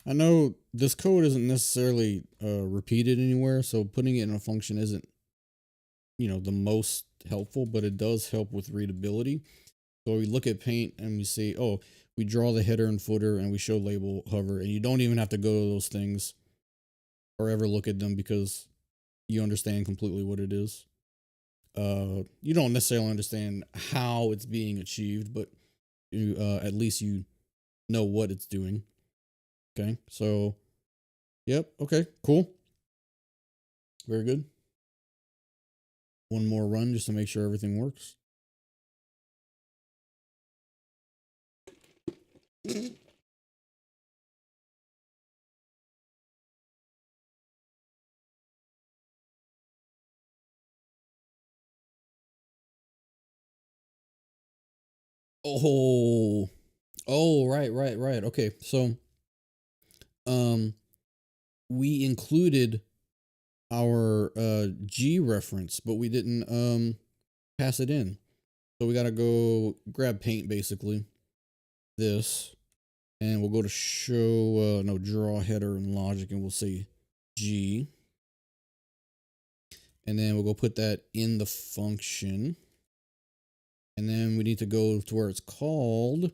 S1: I know this code isn't necessarily repeated anywhere, so putting it in a function isn't, the most helpful, but it does help with readability. So we look at Paint and we say, oh, we draw the header and footer and we show label hover, and you don't even have to go to those things or ever look at them because you understand completely what it is. You don't necessarily understand how it's being achieved, but you at least you know what it's doing. Okay, so yep, okay, cool. Very good. One more run just to make sure everything works. Oh, right. Okay, so um, we included our G reference, but we didn't pass it in. So we gotta go grab Paint basically. This, and we'll go to show no draw header and logic, and we'll say G, and then we'll go put that in the function, and then we need to go to where it's called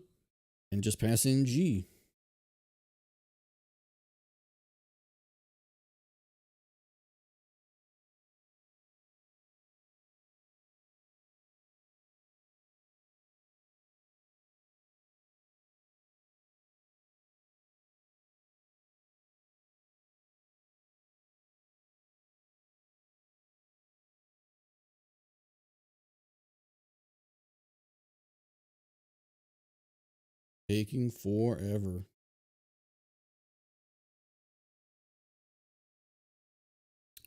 S1: and just pass in G. Taking forever.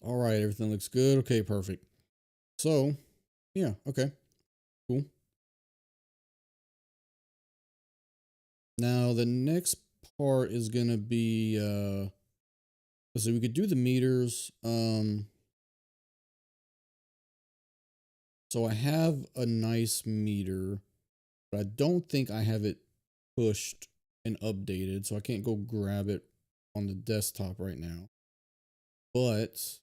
S1: All right, everything looks good. Okay, perfect. So yeah, okay, cool. Now the next part is gonna be let's see, we could do the meters. So I have a nice meter, but I don't think I have it pushed and updated, so I can't go grab it on the desktop right now. But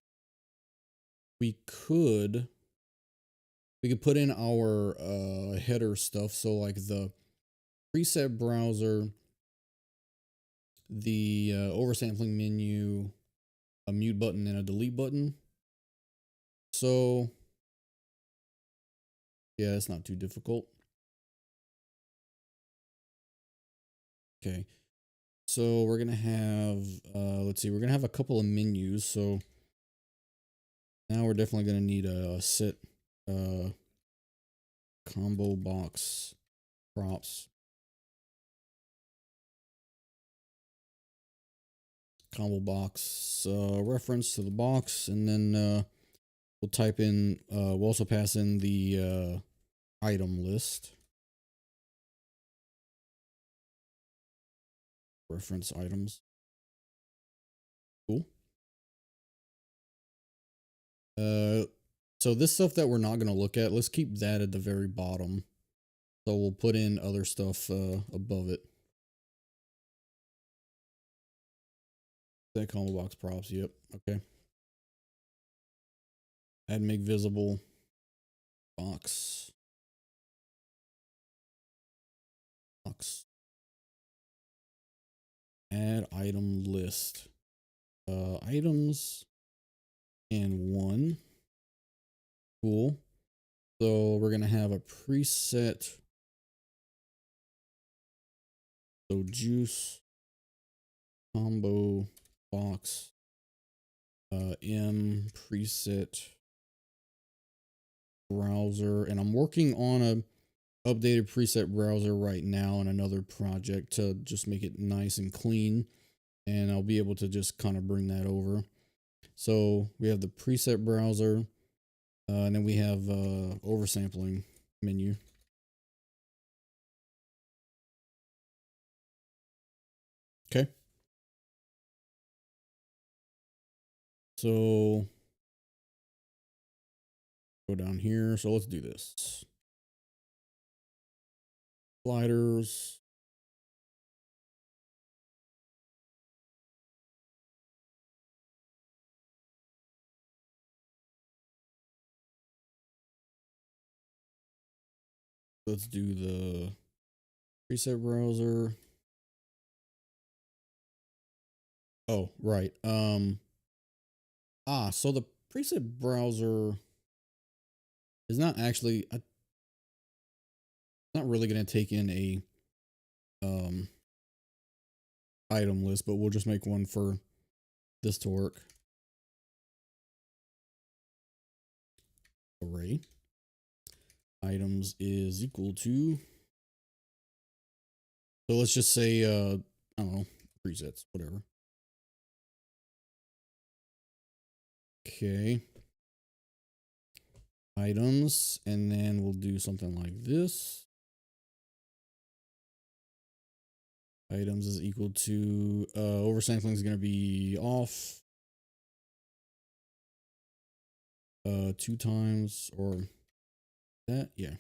S1: we could put in our header stuff, so like the preset browser, the oversampling menu, a mute button, and a delete button. So yeah, it's not too difficult. Okay, so we're gonna have let's see, we're gonna have a couple of menus. So now we're definitely gonna need a set combo box props, combo box reference to the box, and then we'll type in we'll also pass in the item list, reference items. Cool. So this stuff that we're not going to look at, let's keep that at the very bottom. So we'll put in other stuff above it. That combo box props. Yep. Okay. Add make visible box. Box. Add item list. Items and one. Cool. So we're going to have a preset. So juice combo box M preset browser, and I'm working on a updated preset browser right now in another project to just make it nice and clean, and I'll be able to just kind of bring that over. So we have the preset browser, and then we have oversampling menu. Okay. So go down here. So let's do this. Sliders. Let's do the preset browser. Oh, right. So the preset browser is not actually, not really going to take in a item list, but we'll just make one for this to work. Array items is equal to, so let's just say I don't know, presets, whatever. Okay, items, and then we'll do something like this. Items is equal to oversampling is going to be off 2 times, or that, yeah.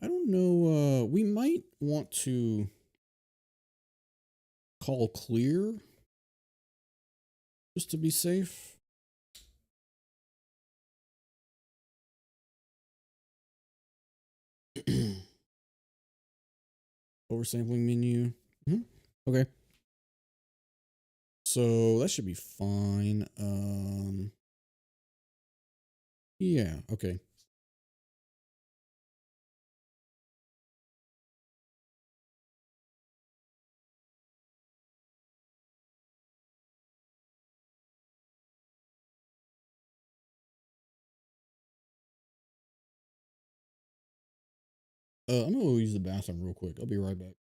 S1: I don't know, we might want to call clear just to be safe. Oversampling menu. Okay. So that should be fine. Yeah, okay. I'm gonna go use the bathroom real quick. I'll be right back.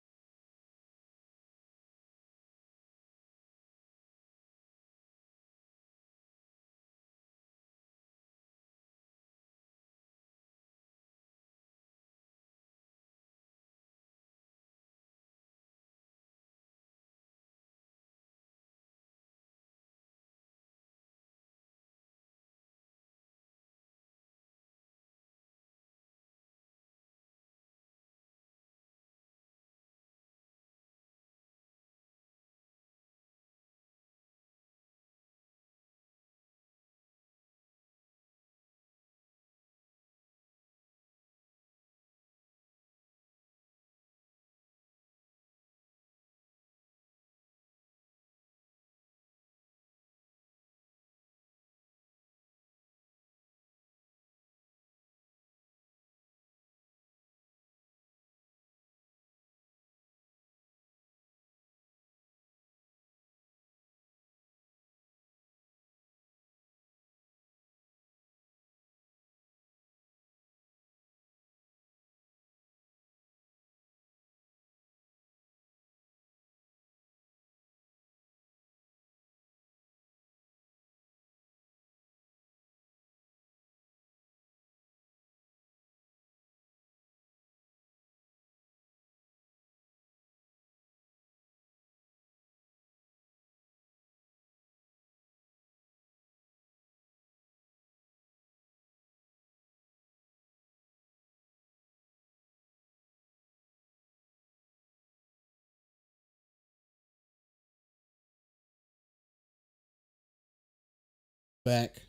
S1: Back.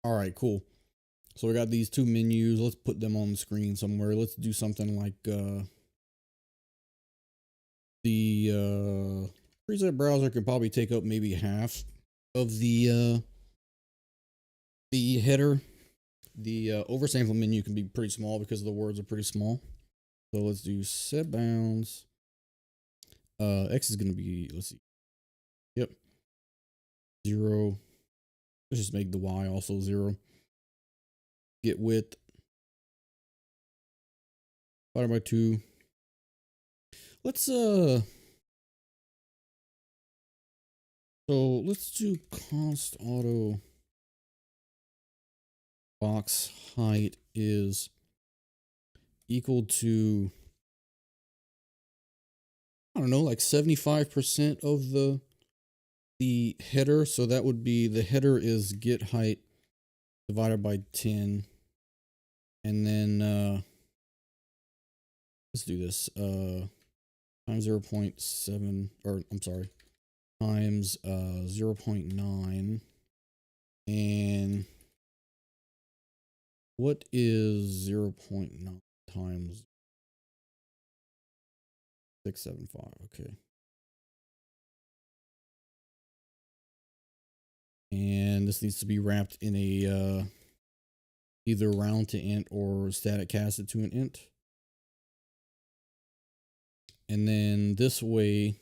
S1: All right, cool. So we got these two menus. Let's put them on the screen somewhere. Let's do something like the preset browser could probably take up maybe half of the header. The oversample menu can be pretty small because the words are pretty small. So let's do set bounds. X is going to be, let's see. Yep. 0. Let's just make the Y also 0. Get width. Divided by 2. Let's so let's do const auto box height is equal to, I don't know, like 75% of the header. So that would be, the header is get height divided by 10. And then let's do this. Times 0.7, or I'm sorry, times 0.9. And what is 0.9 times 675? Okay. And this needs to be wrapped in a either round to int or static cast it to an int. And then this way,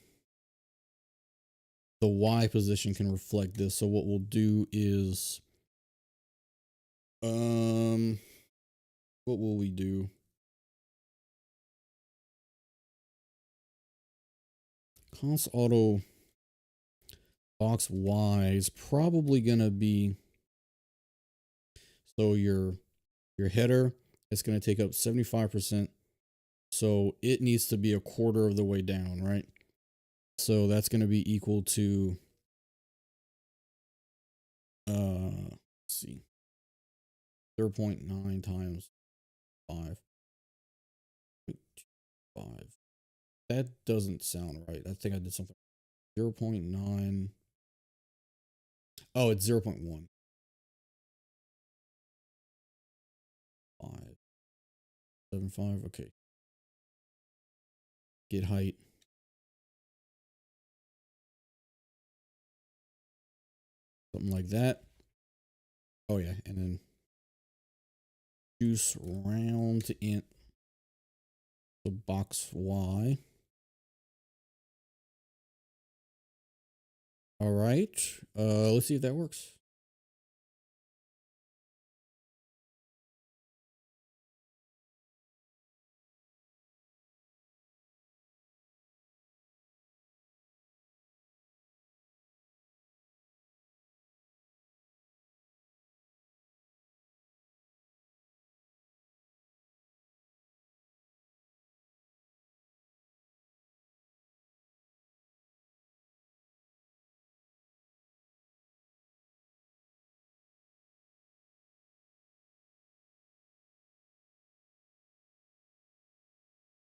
S1: the Y position can reflect this. So what we'll do is, what will we do? Const auto box Y is probably gonna be, so your header is gonna take up 75%. So it needs to be a quarter of the way down, right? So that's gonna be equal to let's see, 0.9 times 5. That doesn't sound right. I think I did something. 0.9. Oh, it's 0.1. 575. Okay. Get height. Something like that. Oh yeah, and then juice round to int. So box Y. All right. Let's see if that works.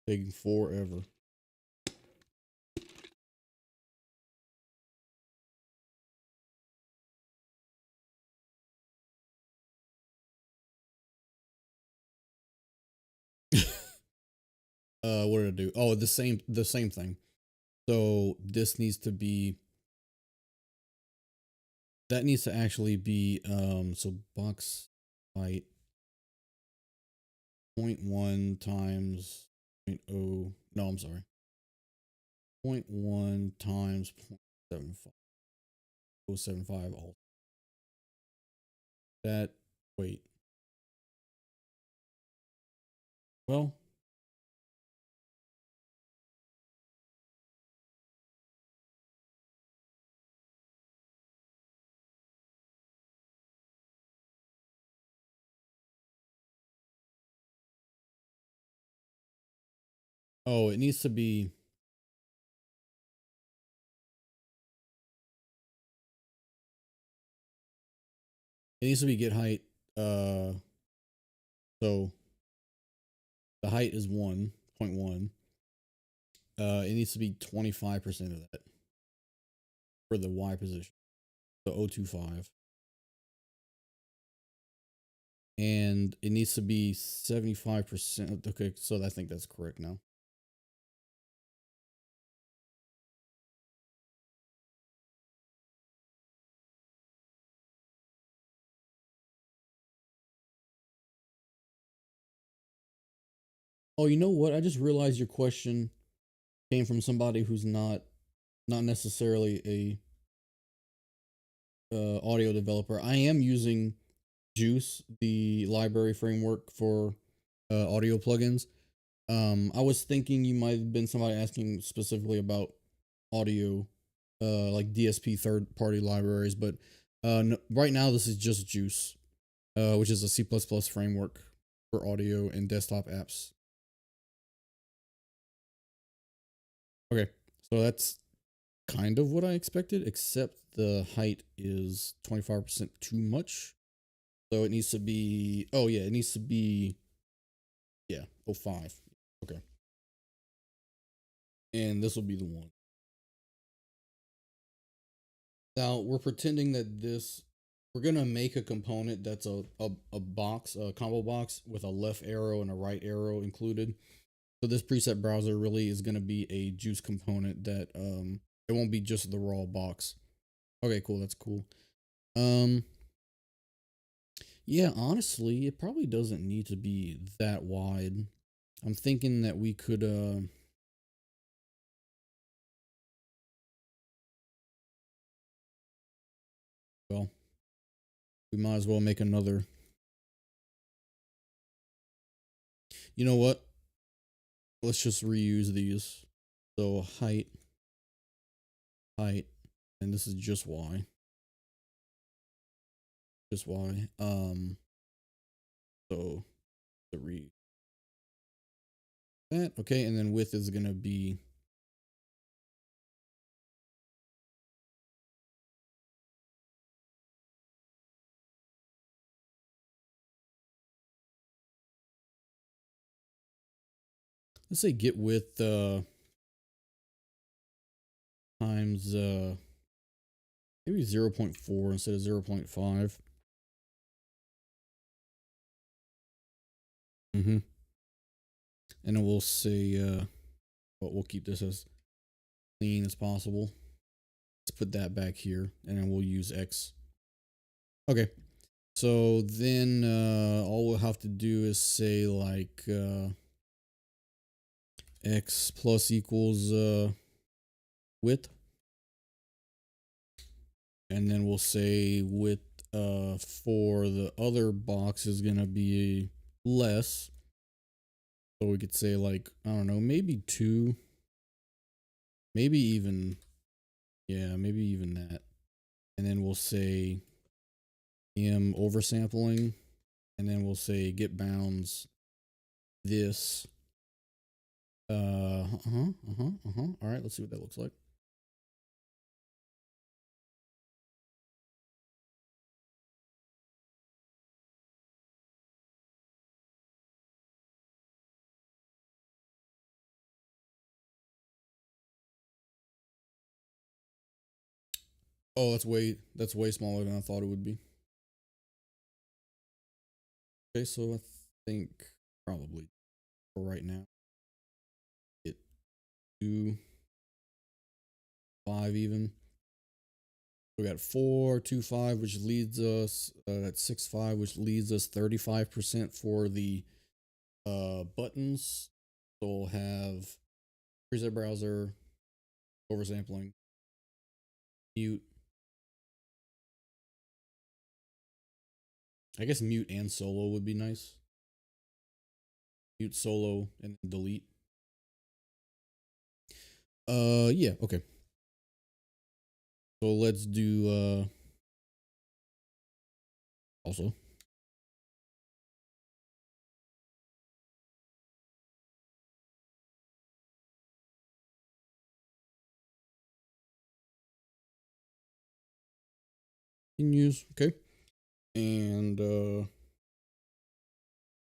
S1: Taking forever. What did I do? Oh, the same thing. So this needs to be, that needs to actually be, so box height 0.1 times 0.0, no, I'm sorry. 0.1 times 0.75, 0.075 all. That, wait. Well, oh, it needs to be, get height. So the height is 1.1. It needs to be 25% of that for the Y position. So 0.25. And it needs to be 75%. Okay, so I think that's correct now. Oh, you know what? I just realized your question came from somebody who's not necessarily a audio developer. I am using Juice, the library framework for audio plugins. I was thinking you might have been somebody asking specifically about audio, like DSP third party libraries, but no, right now this is just Juice, which is a C++ framework for audio and desktop apps. Okay, so that's kind of what I expected, except the height is 25% too much. So it needs to be, oh yeah, it needs to be, yeah, 0.5. Okay. And this will be the one. Now we're pretending that we're going to make a component that's a box, a combo box with a left arrow and a right arrow included. So this preset browser really is going to be a Juice component that, it won't be just the raw box. Okay, cool. That's cool. Yeah, honestly, it probably doesn't need to be that wide. I'm thinking that we could, well, we might as well make another. You know what? Let's just reuse these. So height, and this is just Y. Just Y. So the re that, okay, and then width is gonna be, let's say get width times maybe 0.4 instead of 0.5. Mm-hmm. And then we'll say but we'll keep this as clean as possible. Let's put that back here, and then we'll use X. Okay. So then all we'll have to do is say like X plus equals width. And then we'll say width for the other box is gonna be less. So we could say like, I don't know, maybe 2. Maybe even, yeah, maybe even that. And then we'll say M oversampling. And then we'll say get bounds this. All right, let's see what that looks like. Oh, that's way smaller than I thought it would be. Okay, so I think probably for right now, it 2, 5 even. We got 4, 2, 5, which leads us at 6, 5, which leads us 35% for the buttons. So we'll have preset browser, oversampling, mute. I guess mute and solo would be nice. Mute, solo, and delete. Yeah, okay. So let's do also. Use, okay. And so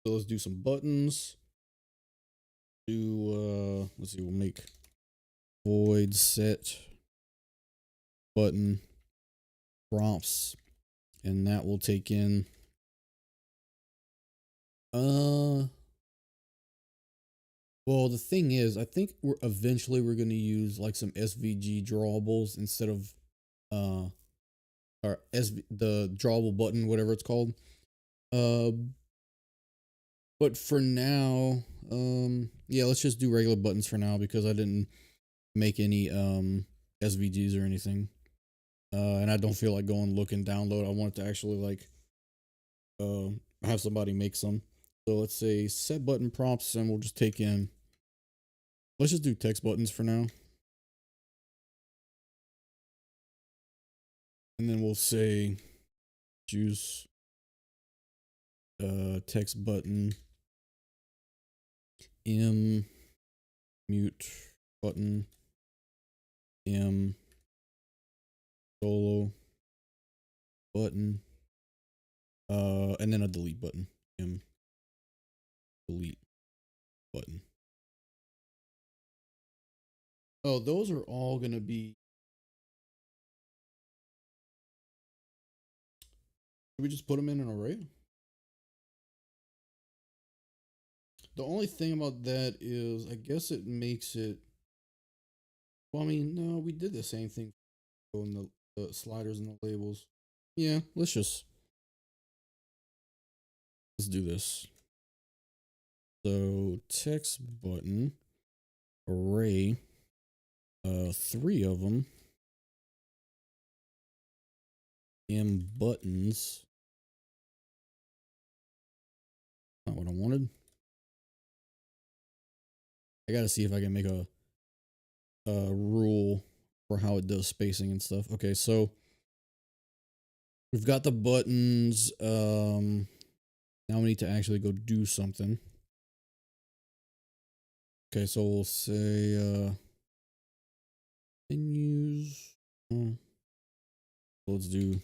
S1: let's do some buttons. Do let's see, we'll make void set button prompts, and that will take in well, the thing is, I think we're going to use like some SVG drawables instead of or the drawable button, whatever it's called. But for now, yeah, let's just do regular buttons for now because I didn't make any SVGs or anything. And I don't feel like going look and download. I want it to actually like have somebody make some. So let's say set button prompts, and we'll just take in. Let's just do text buttons for now. And then we'll say choose text button m mute button m solo button and then a delete button m delete button. Oh, those are all gonna be. Should we just put them in an array? The only thing about that is, I guess it makes it. Well, I mean, no, we did the same thing in the sliders and the labels. Yeah, let's do this. So text button array, 3 of them. M buttons. Not what I wanted. I gotta see if I can make a rule for how it does spacing and stuff. Okay, so we've got the buttons. Now we need to actually go do something. Okay, so we'll say menus. Let's do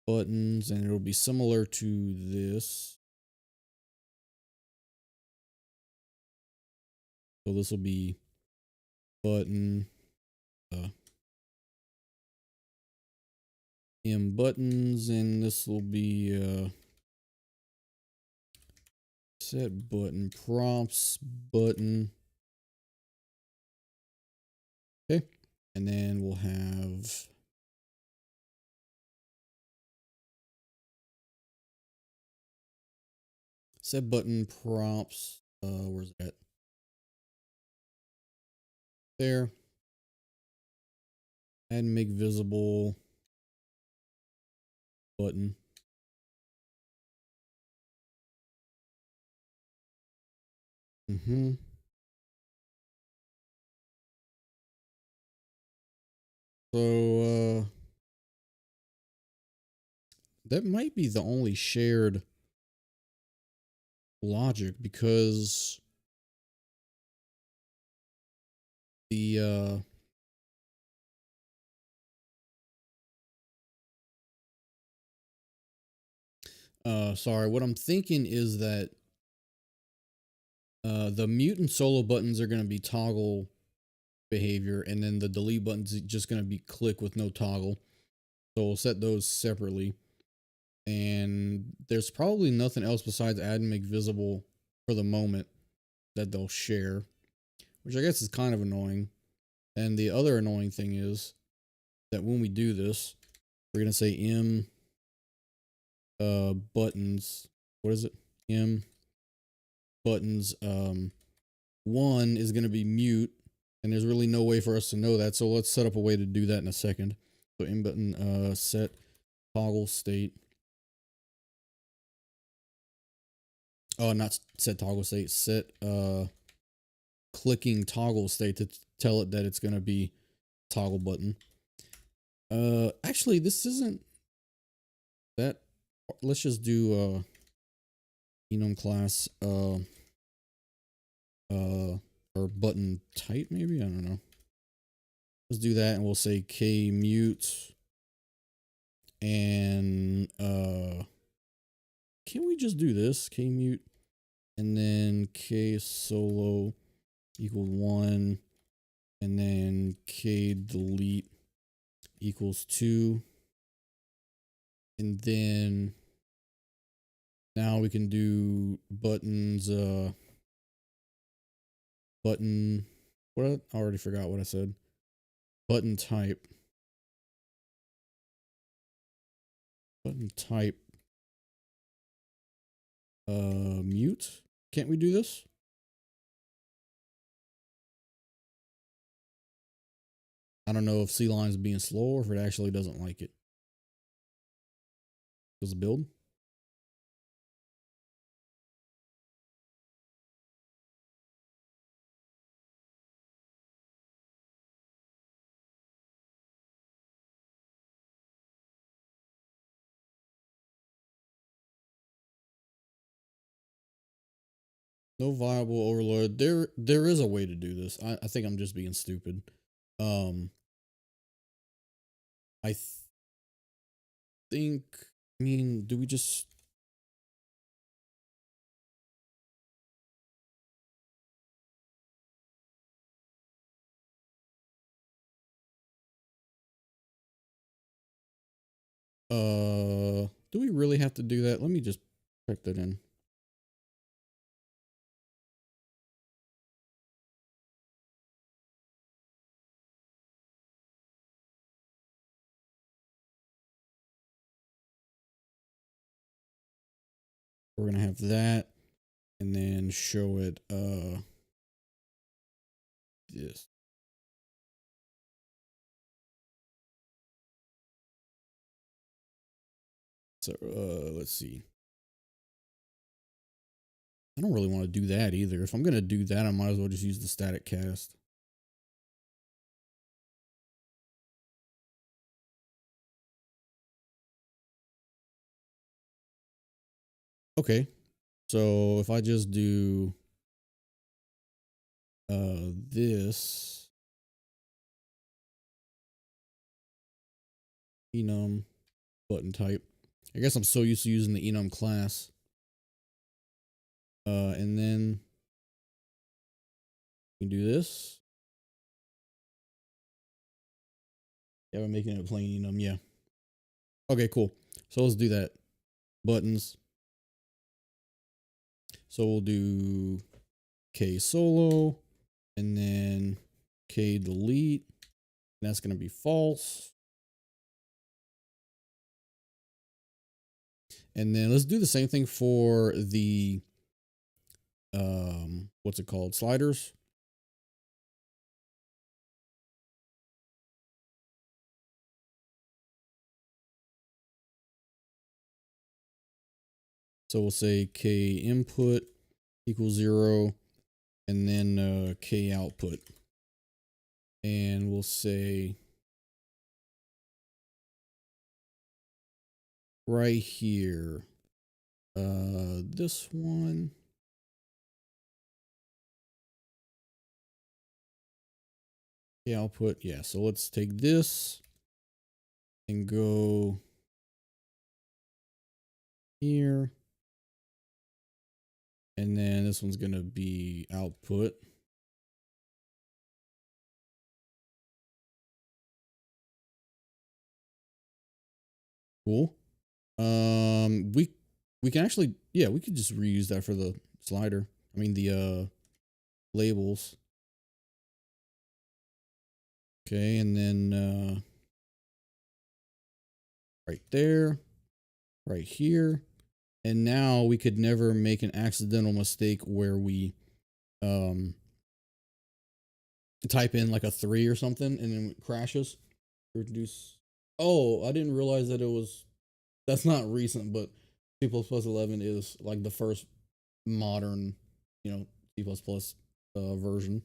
S1: buttons, and it'll be similar to this. So this will be button m buttons, and this will be set button prompts button. Okay, and then we'll have set button prompts. Where's that? There. And make visible button. So that might be the only shared logic, because the sorry, what I'm thinking is that the mute and solo buttons are going to be toggle behavior, and then the delete button's just going to be click with no toggle. So we'll set those separately. And there's probably nothing else besides add and make visible for the moment that they'll share, which I guess is kind of annoying. And the other annoying thing is that when we do this, we're going to say m buttons. What is it? M buttons. One is going to be mute, and there's really no way for us to know that. So let's set up a way to do that in a second. So m button set toggle state. Oh, not set toggle state. Set clicking toggle state to tell it that it's going to be toggle button. Actually, this isn't that. Let's just do enum class or button type, maybe, I don't know. Let's do that, and we'll say k mute, and can we just do this? K mute, and then k solo equals 1, and then k delete equals 2, and then now we can do buttons button, what, I already forgot what I said. Button type mute. Can't we do this? I don't know if C-line is being slow or if it actually doesn't like it. Does it build? No viable overload. There is a way to do this. I think I'm just being stupid. I think, I mean, do we just do we really have to do that? Let me just check that in. We're gonna have that, and then show it this. So let's see. I don't really want to do that either. If I'm gonna do that, I might as well just use the static cast. Okay, so if I just do this enum button type, I guess I'm so used to using the enum class. And then we can do this. Yeah, we're making it a plain enum. Yeah. Okay, cool. So let's do that. Buttons. So we'll do k solo, and then k delete. And that's going to be false. And then let's do the same thing for the what's it called? Sliders. So we'll say k input equals 0, and then k output. And we'll say right here, this one. K output, yeah. So let's take this and go here. And then this one's going to be output. Cool. We can actually, yeah, we could just reuse that for the slider. I mean the labels. Okay, and then right there, right here. And now we could never make an accidental mistake where we type in like a 3 or something and then it crashes. Reduce. Oh, I didn't realize that it was, that's not recent, but C++11 is like the first modern, C++ version.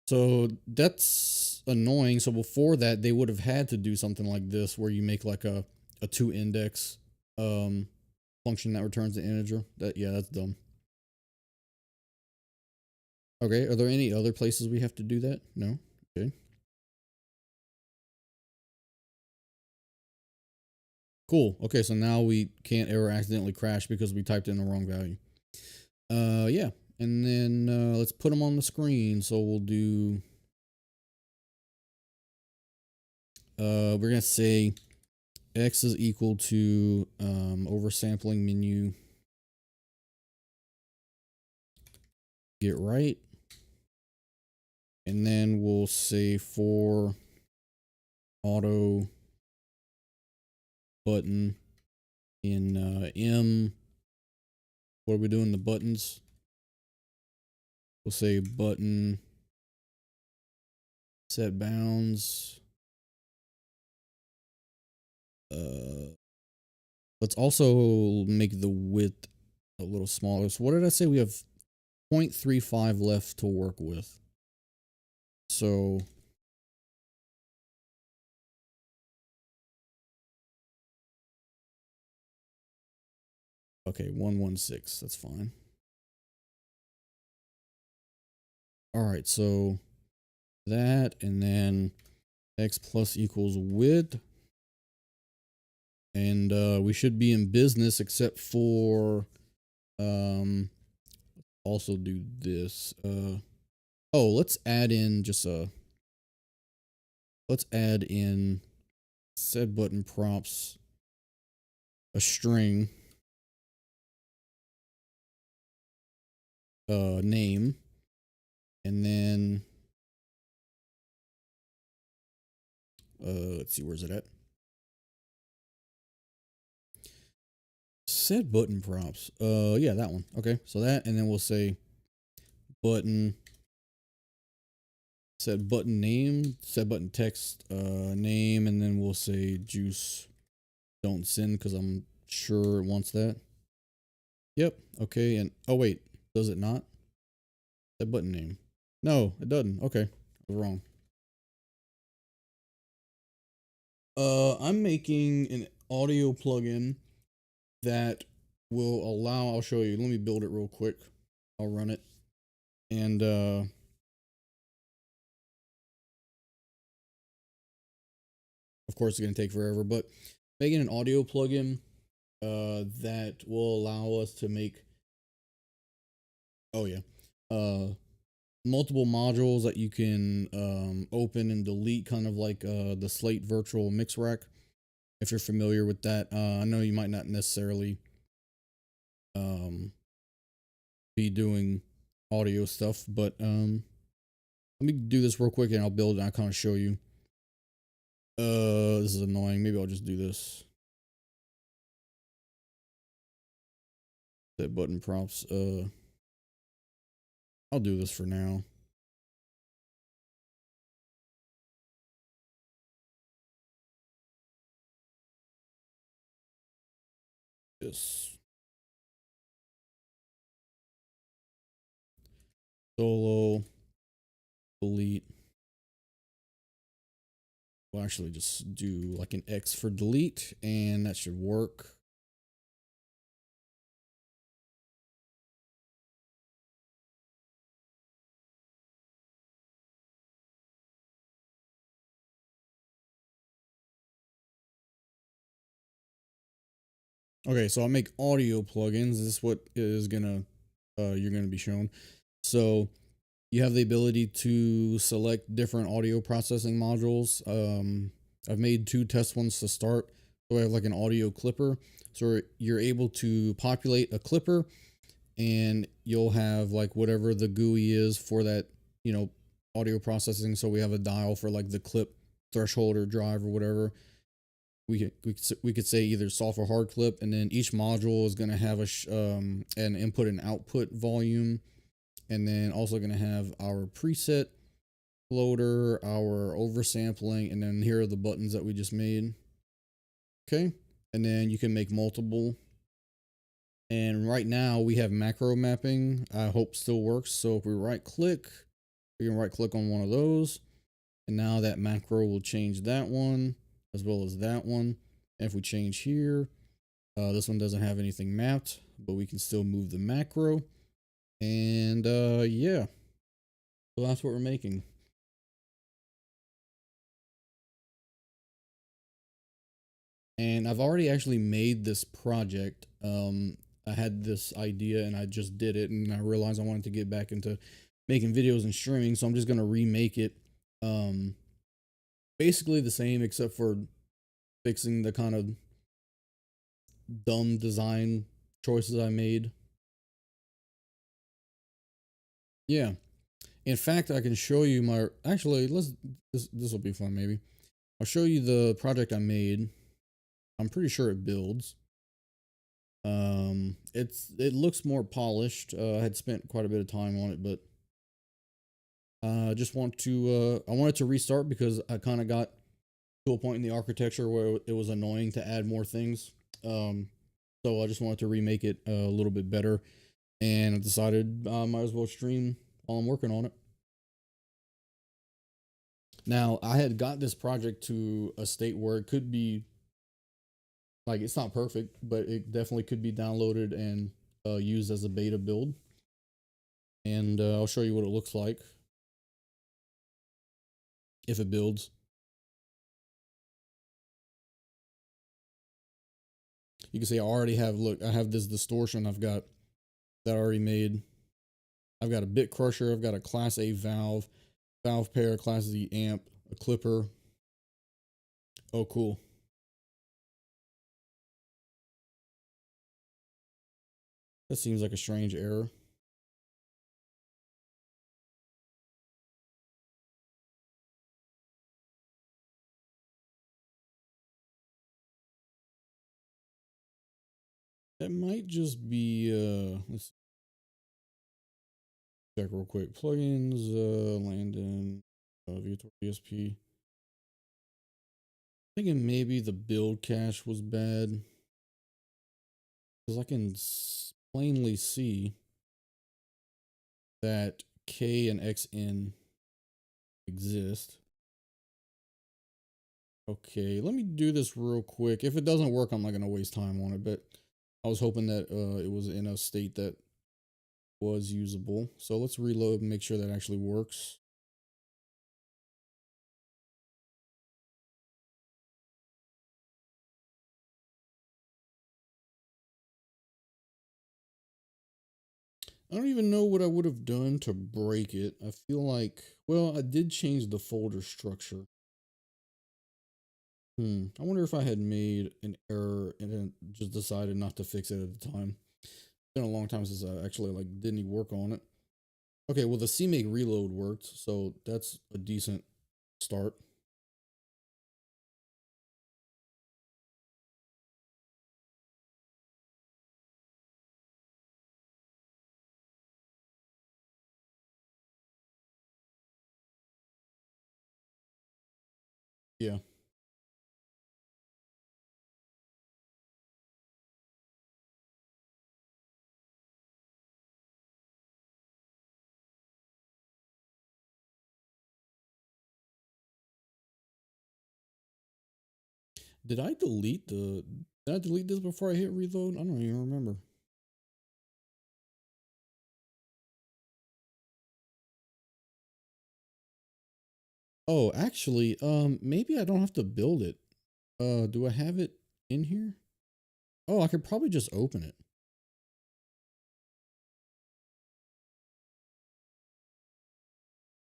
S1: So that's annoying. So before that, they would have had to do something like this where you make like a 2 index function that returns the integer. Yeah, that's dumb. Okay, are there any other places we have to do that? No. Okay. Cool. Okay, so now we can't ever accidentally crash because we typed in the wrong value. Yeah. And then let's put them on the screen. So we'll do we're gonna say x is equal to oversampling menu get right. And then we'll say for auto button in M. What are we doing? The buttons. We'll say button set bounds. Let's also make the width a little smaller. So what did I say? We have 0.35 left to work with. So okay, 116. That's fine. All right, so that, and then x plus equals width. And we should be in business except for also do this. Oh, let's add in just let's add in set button props a string name, and then let's see, where's it at? Set button props. Yeah, that one. Okay, so that, and then we'll say button set button name, set button text name, and then we'll say juice don't send because I'm sure it wants that. Yep. Okay. And oh wait, does it not? That button name. No, it doesn't. Okay, I was wrong. I'm making an audio plugin that will allow, I'll show you. Let me build it real quick. I'll run it. And of course it's going to take forever, but making an audio plugin that will allow us to make, oh yeah, multiple modules that you can open and delete, kind of like the Slate virtual mix rack, if you're familiar with that. I know you might not necessarily be doing audio stuff, but let me do this real quick and I'll build it and I'll kind of show you. This is annoying. Maybe I'll just do this. That button prompts. I'll do this for now. This solo delete. We'll actually just do like an X for delete, and that should work. Okay, so I'll make audio plugins. This is what is gonna you're gonna be shown. So you have the ability to select different audio processing modules. I've made 2 test ones to start. So I have like an audio clipper. So you're able to populate a clipper and you'll have like whatever the GUI is for that, you know, audio processing. So we have a dial for like the clip threshold or drive or whatever. We could say either soft or hard clip, and then each module is going to have an input and output volume, and then also going to have our preset floater, our oversampling, and then here are the buttons that we just made. Okay, and then you can make multiple. And right now we have macro mapping. I hope still works. So if we right click, we can right click on one of those, and now that macro will change that one as well as that one. And if we change here, this one doesn't have anything mapped, but we can still move the macro. And yeah, so that's what we're making. And I've already actually made this project. I had this idea and I just did it, and I realized I wanted to get back into making videos and streaming, so I'm just gonna remake it. Basically the same except for fixing the kind of dumb design choices I made. Yeah. In fact, I can show you my, actually, this will be fun maybe. I'll show you the project I made. I'm pretty sure it builds. It looks more polished. I had spent quite a bit of time on it, but I just want to I wanted to restart because I kind of got to a point in the architecture where it was annoying to add more things. So I just wanted to remake it a little bit better, and I decided I might as well stream while I'm working on it. Now, I had got this project to a state where it could be, like, it's not perfect, but it definitely could be downloaded and used as a beta build. And I'll show you what it looks like if it builds. You can see I already have, look, I have this distortion I've got that I already made. I've got a bit crusher, I've got a class A valve, valve pair, class Z amp, a clipper. Oh, cool. That seems like a strange error. That might just be, let's check real quick. Plugins, Landon, VTOR DSP. Thinking maybe the build cache was bad, because I can plainly see that K and XN exist. Okay, let me do this real quick. If it doesn't work, I'm not going to waste time on it, but I was hoping that it was in a state that was usable. So let's reload and make sure that actually works. I don't even know what I would have done to break it. I feel like, well, I did change the folder structure. I wonder if I had made an error and then just decided not to fix it at the time. It's been a long time since I actually didn't even work on it. Okay, well the CMake reload worked, so that's a decent start. Yeah. Did I delete the did I delete this before I hit reload? I don't even remember. Oh, actually, maybe I don't have to build it. Do I have it in here? Oh, I could probably just open it.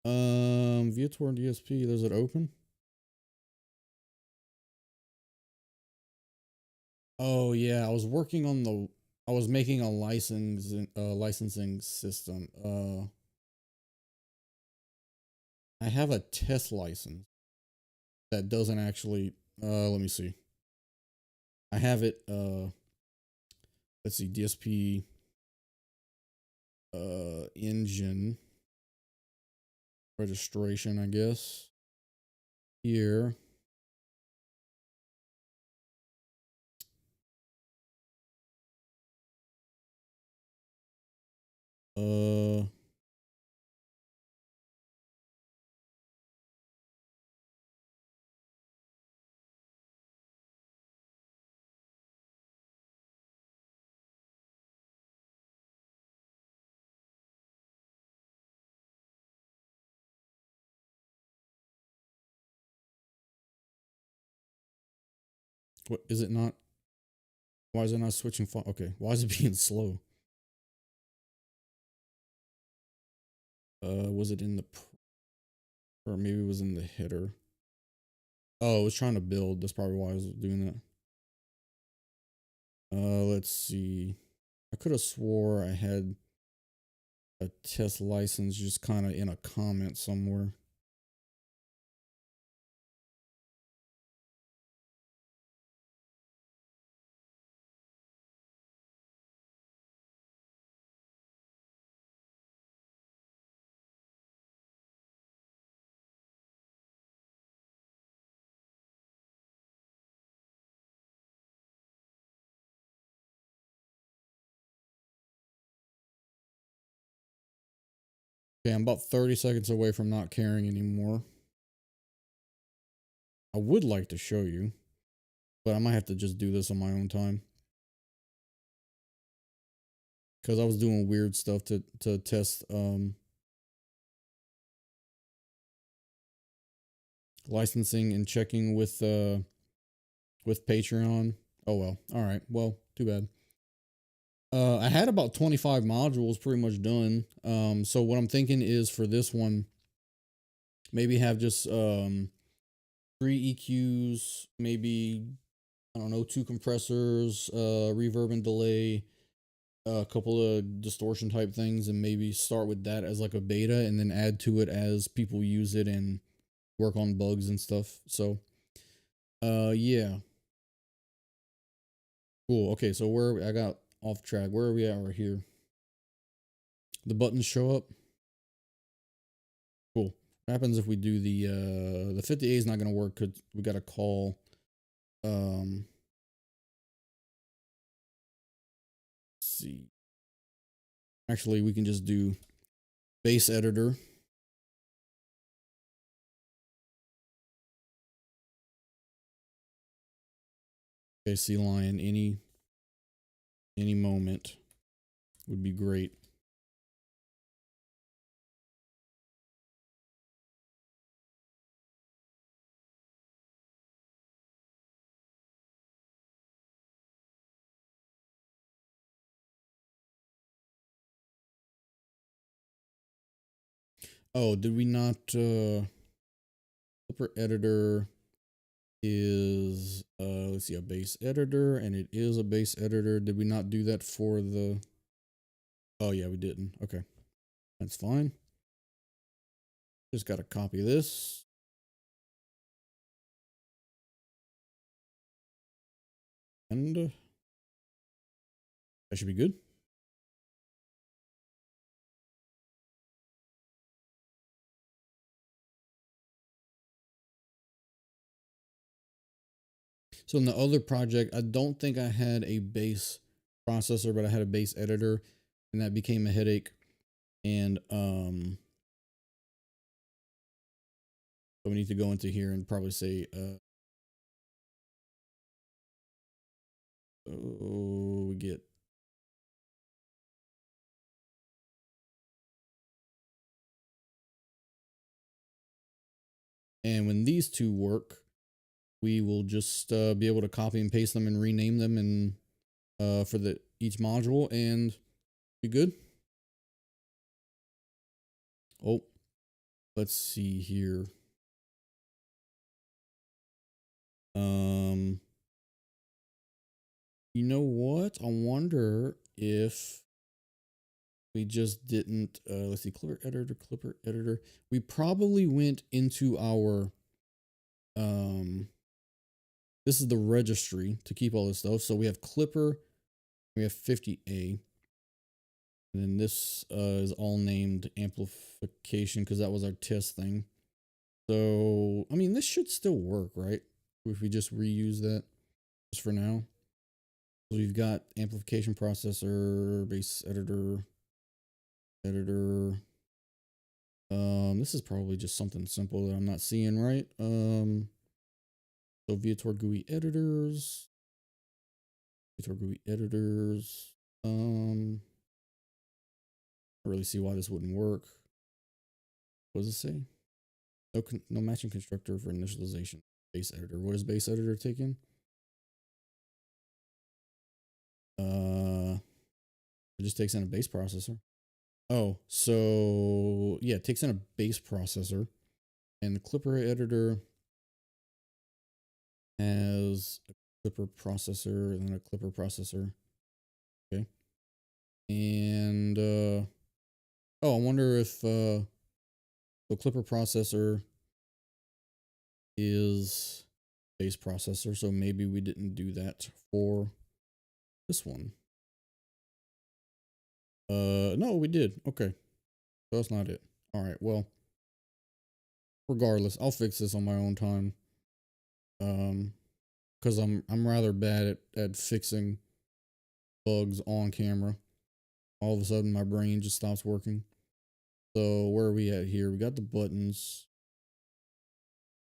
S1: VTOR DSP, does it open? Oh yeah, I was making a licensing system. I have a test license that doesn't actually let me see. I have it let's see, DSP engine registration, I guess. Here. Uh what is it not? Why is it not switching file? Okay, why is it being slow? Was it in the or maybe it was in the header? Oh, it was trying to build. That's probably why I was doing that. Let's see. I could have swore I had a test license just kind of in a comment somewhere. Okay, I'm about 30 seconds away from not caring anymore. I would like to show you, but I might have to just do this on my own time. Because I was doing weird stuff to test licensing and checking with Patreon. Oh well. All right. Well, too bad. I had about 25 modules pretty much done. So what I'm thinking is for this one, maybe have just 3 EQs, maybe I don't know, 2 compressors, reverb and delay, a couple of distortion type things, and maybe start with that as like a beta, and then add to it as people use it and work on bugs and stuff. So, yeah, cool. Okay, so where I got off track. Where are we at right here? The buttons show up. Cool. What happens if we do the 50A is not gonna work because we got to call let's see. Actually, we can just do bass editor. Okay, C line any moment would be great. Oh, did we not Clipper editor is let's see, a base editor, and it is a base editor. Did we not do that for the Oh yeah, we didn't. Okay. That's fine. Just gotta copy this. And that should be good. So in the other project, I don't think I had a base processor, but I had a base editor, and that became a headache. And so we need to go into here and probably say we get and when these two work, we will just be able to copy and paste them and rename them and for the each module and be good. Oh, let's see here. You know what? I wonder if we just didn't, let's see, Clipper editor. We probably went into our, this is the registry to keep all this stuff. So we have Clipper, we have 50A. And then this is all named amplification because that was our test thing. So, I mean, this should still work, right? If we just reuse that just for now. So we've got amplification processor, base editor. This is probably just something simple that I'm not seeing, right? So Viator GUI editors. I don't really see why this wouldn't work. What does it say? No matching constructor for initialization. Base editor. What is base editor taking? It just takes in a base processor. Oh, so yeah, it takes in a base processor, and the Clipper editor has a Clipper processor and then a Clipper processor. Okay. And oh, I wonder if the Clipper processor is base processor, so maybe we didn't do that for this one. No, we did. Okay. So that's not it. All right. Well, regardless, I'll fix this on my own time. Because I'm rather bad at fixing bugs on camera. All of a sudden my brain just stops working. So where are we at here? We got the buttons.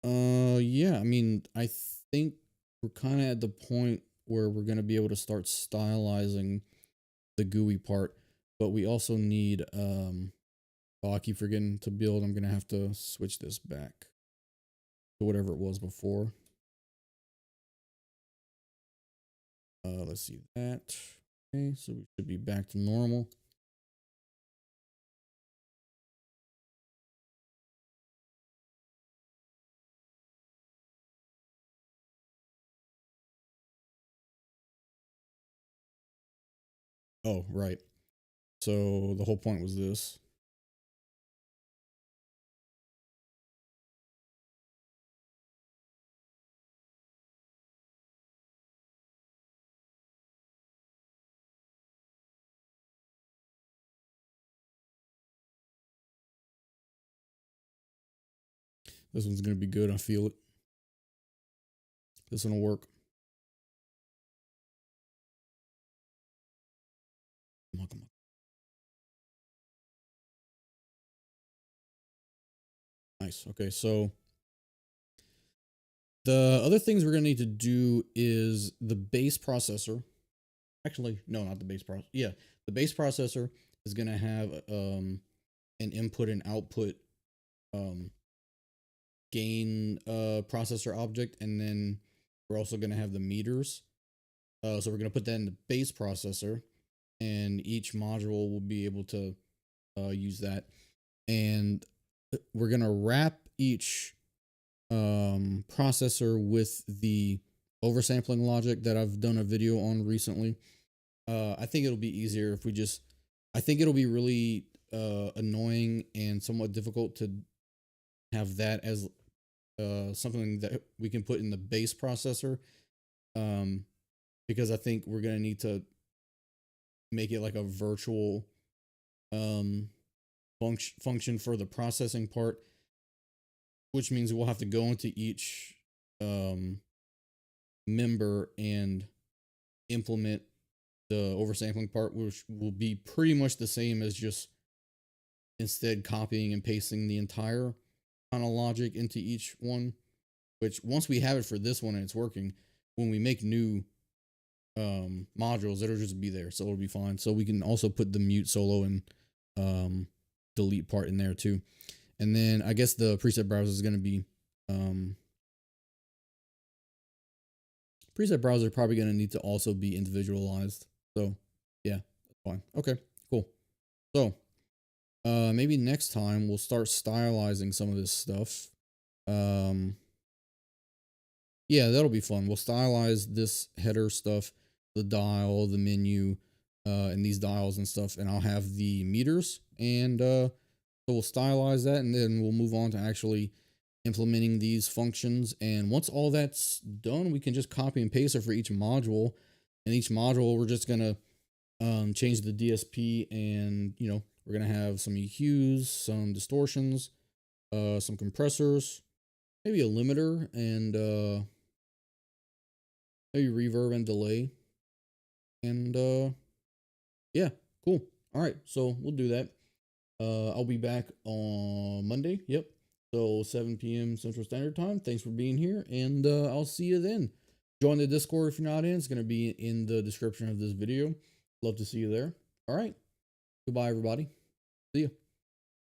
S1: Yeah, I mean, I think we're kind of at the point where we're going to be able to start stylizing the GUI part, but we also need oh, I keep forgetting to build. I'm going to have to switch this back to whatever it was before. Let's see that. Okay, so we should be back to normal. Oh, right. So the whole point was this. This one's going to be good. I feel it. This one will work. Come on. Nice. Okay, so the other things we're going to need to do is the base processor. Actually, no, not the base processor. Yeah, the base processor is going to have an input and output gain processor object, and then we're also going to have the meters. So we're going to put that in the base processor, and each module will be able to use that. And we're going to wrap each processor with the oversampling logic that I've done a video on recently. I think it'll be easier if we just, I think it'll be really annoying and somewhat difficult to have that as something that we can put in the base processor, because I think we're going to need to make it like a virtual function for the processing part, which means we'll have to go into each member and implement the oversampling part, which will be pretty much the same as just instead copying and pasting the entire kind of logic into each one. Which once we have it for this one and it's working, when we make new modules, it'll just be there, so it'll be fine. So we can also put the mute, solo, and delete part in there too. And then I guess the preset browser is going to be preset browser probably going to need to also be individualized. So yeah, that's fine. Okay, cool. So maybe next time we'll start stylizing some of this stuff. Yeah, that'll be fun. We'll stylize this header stuff. the dial, the menu, and these dials and stuff, and I'll have the meters, and so we'll stylize that, and then we'll move on to actually implementing these functions. And once all that's done, we can just copy and paste it for each module. And each module, we're just gonna change the DSP, and we're gonna have some EQs, some distortions, some compressors, maybe a limiter, and maybe reverb and delay. And yeah, cool. All right, so we'll do that. I'll be back on Monday. Yep. So 7 p.m. Central Standard Time. Thanks for being here, and I'll see you then. Join the Discord if you're not in. It's going to be in the description of this video. Love to see you there. All right. Goodbye, everybody. See you.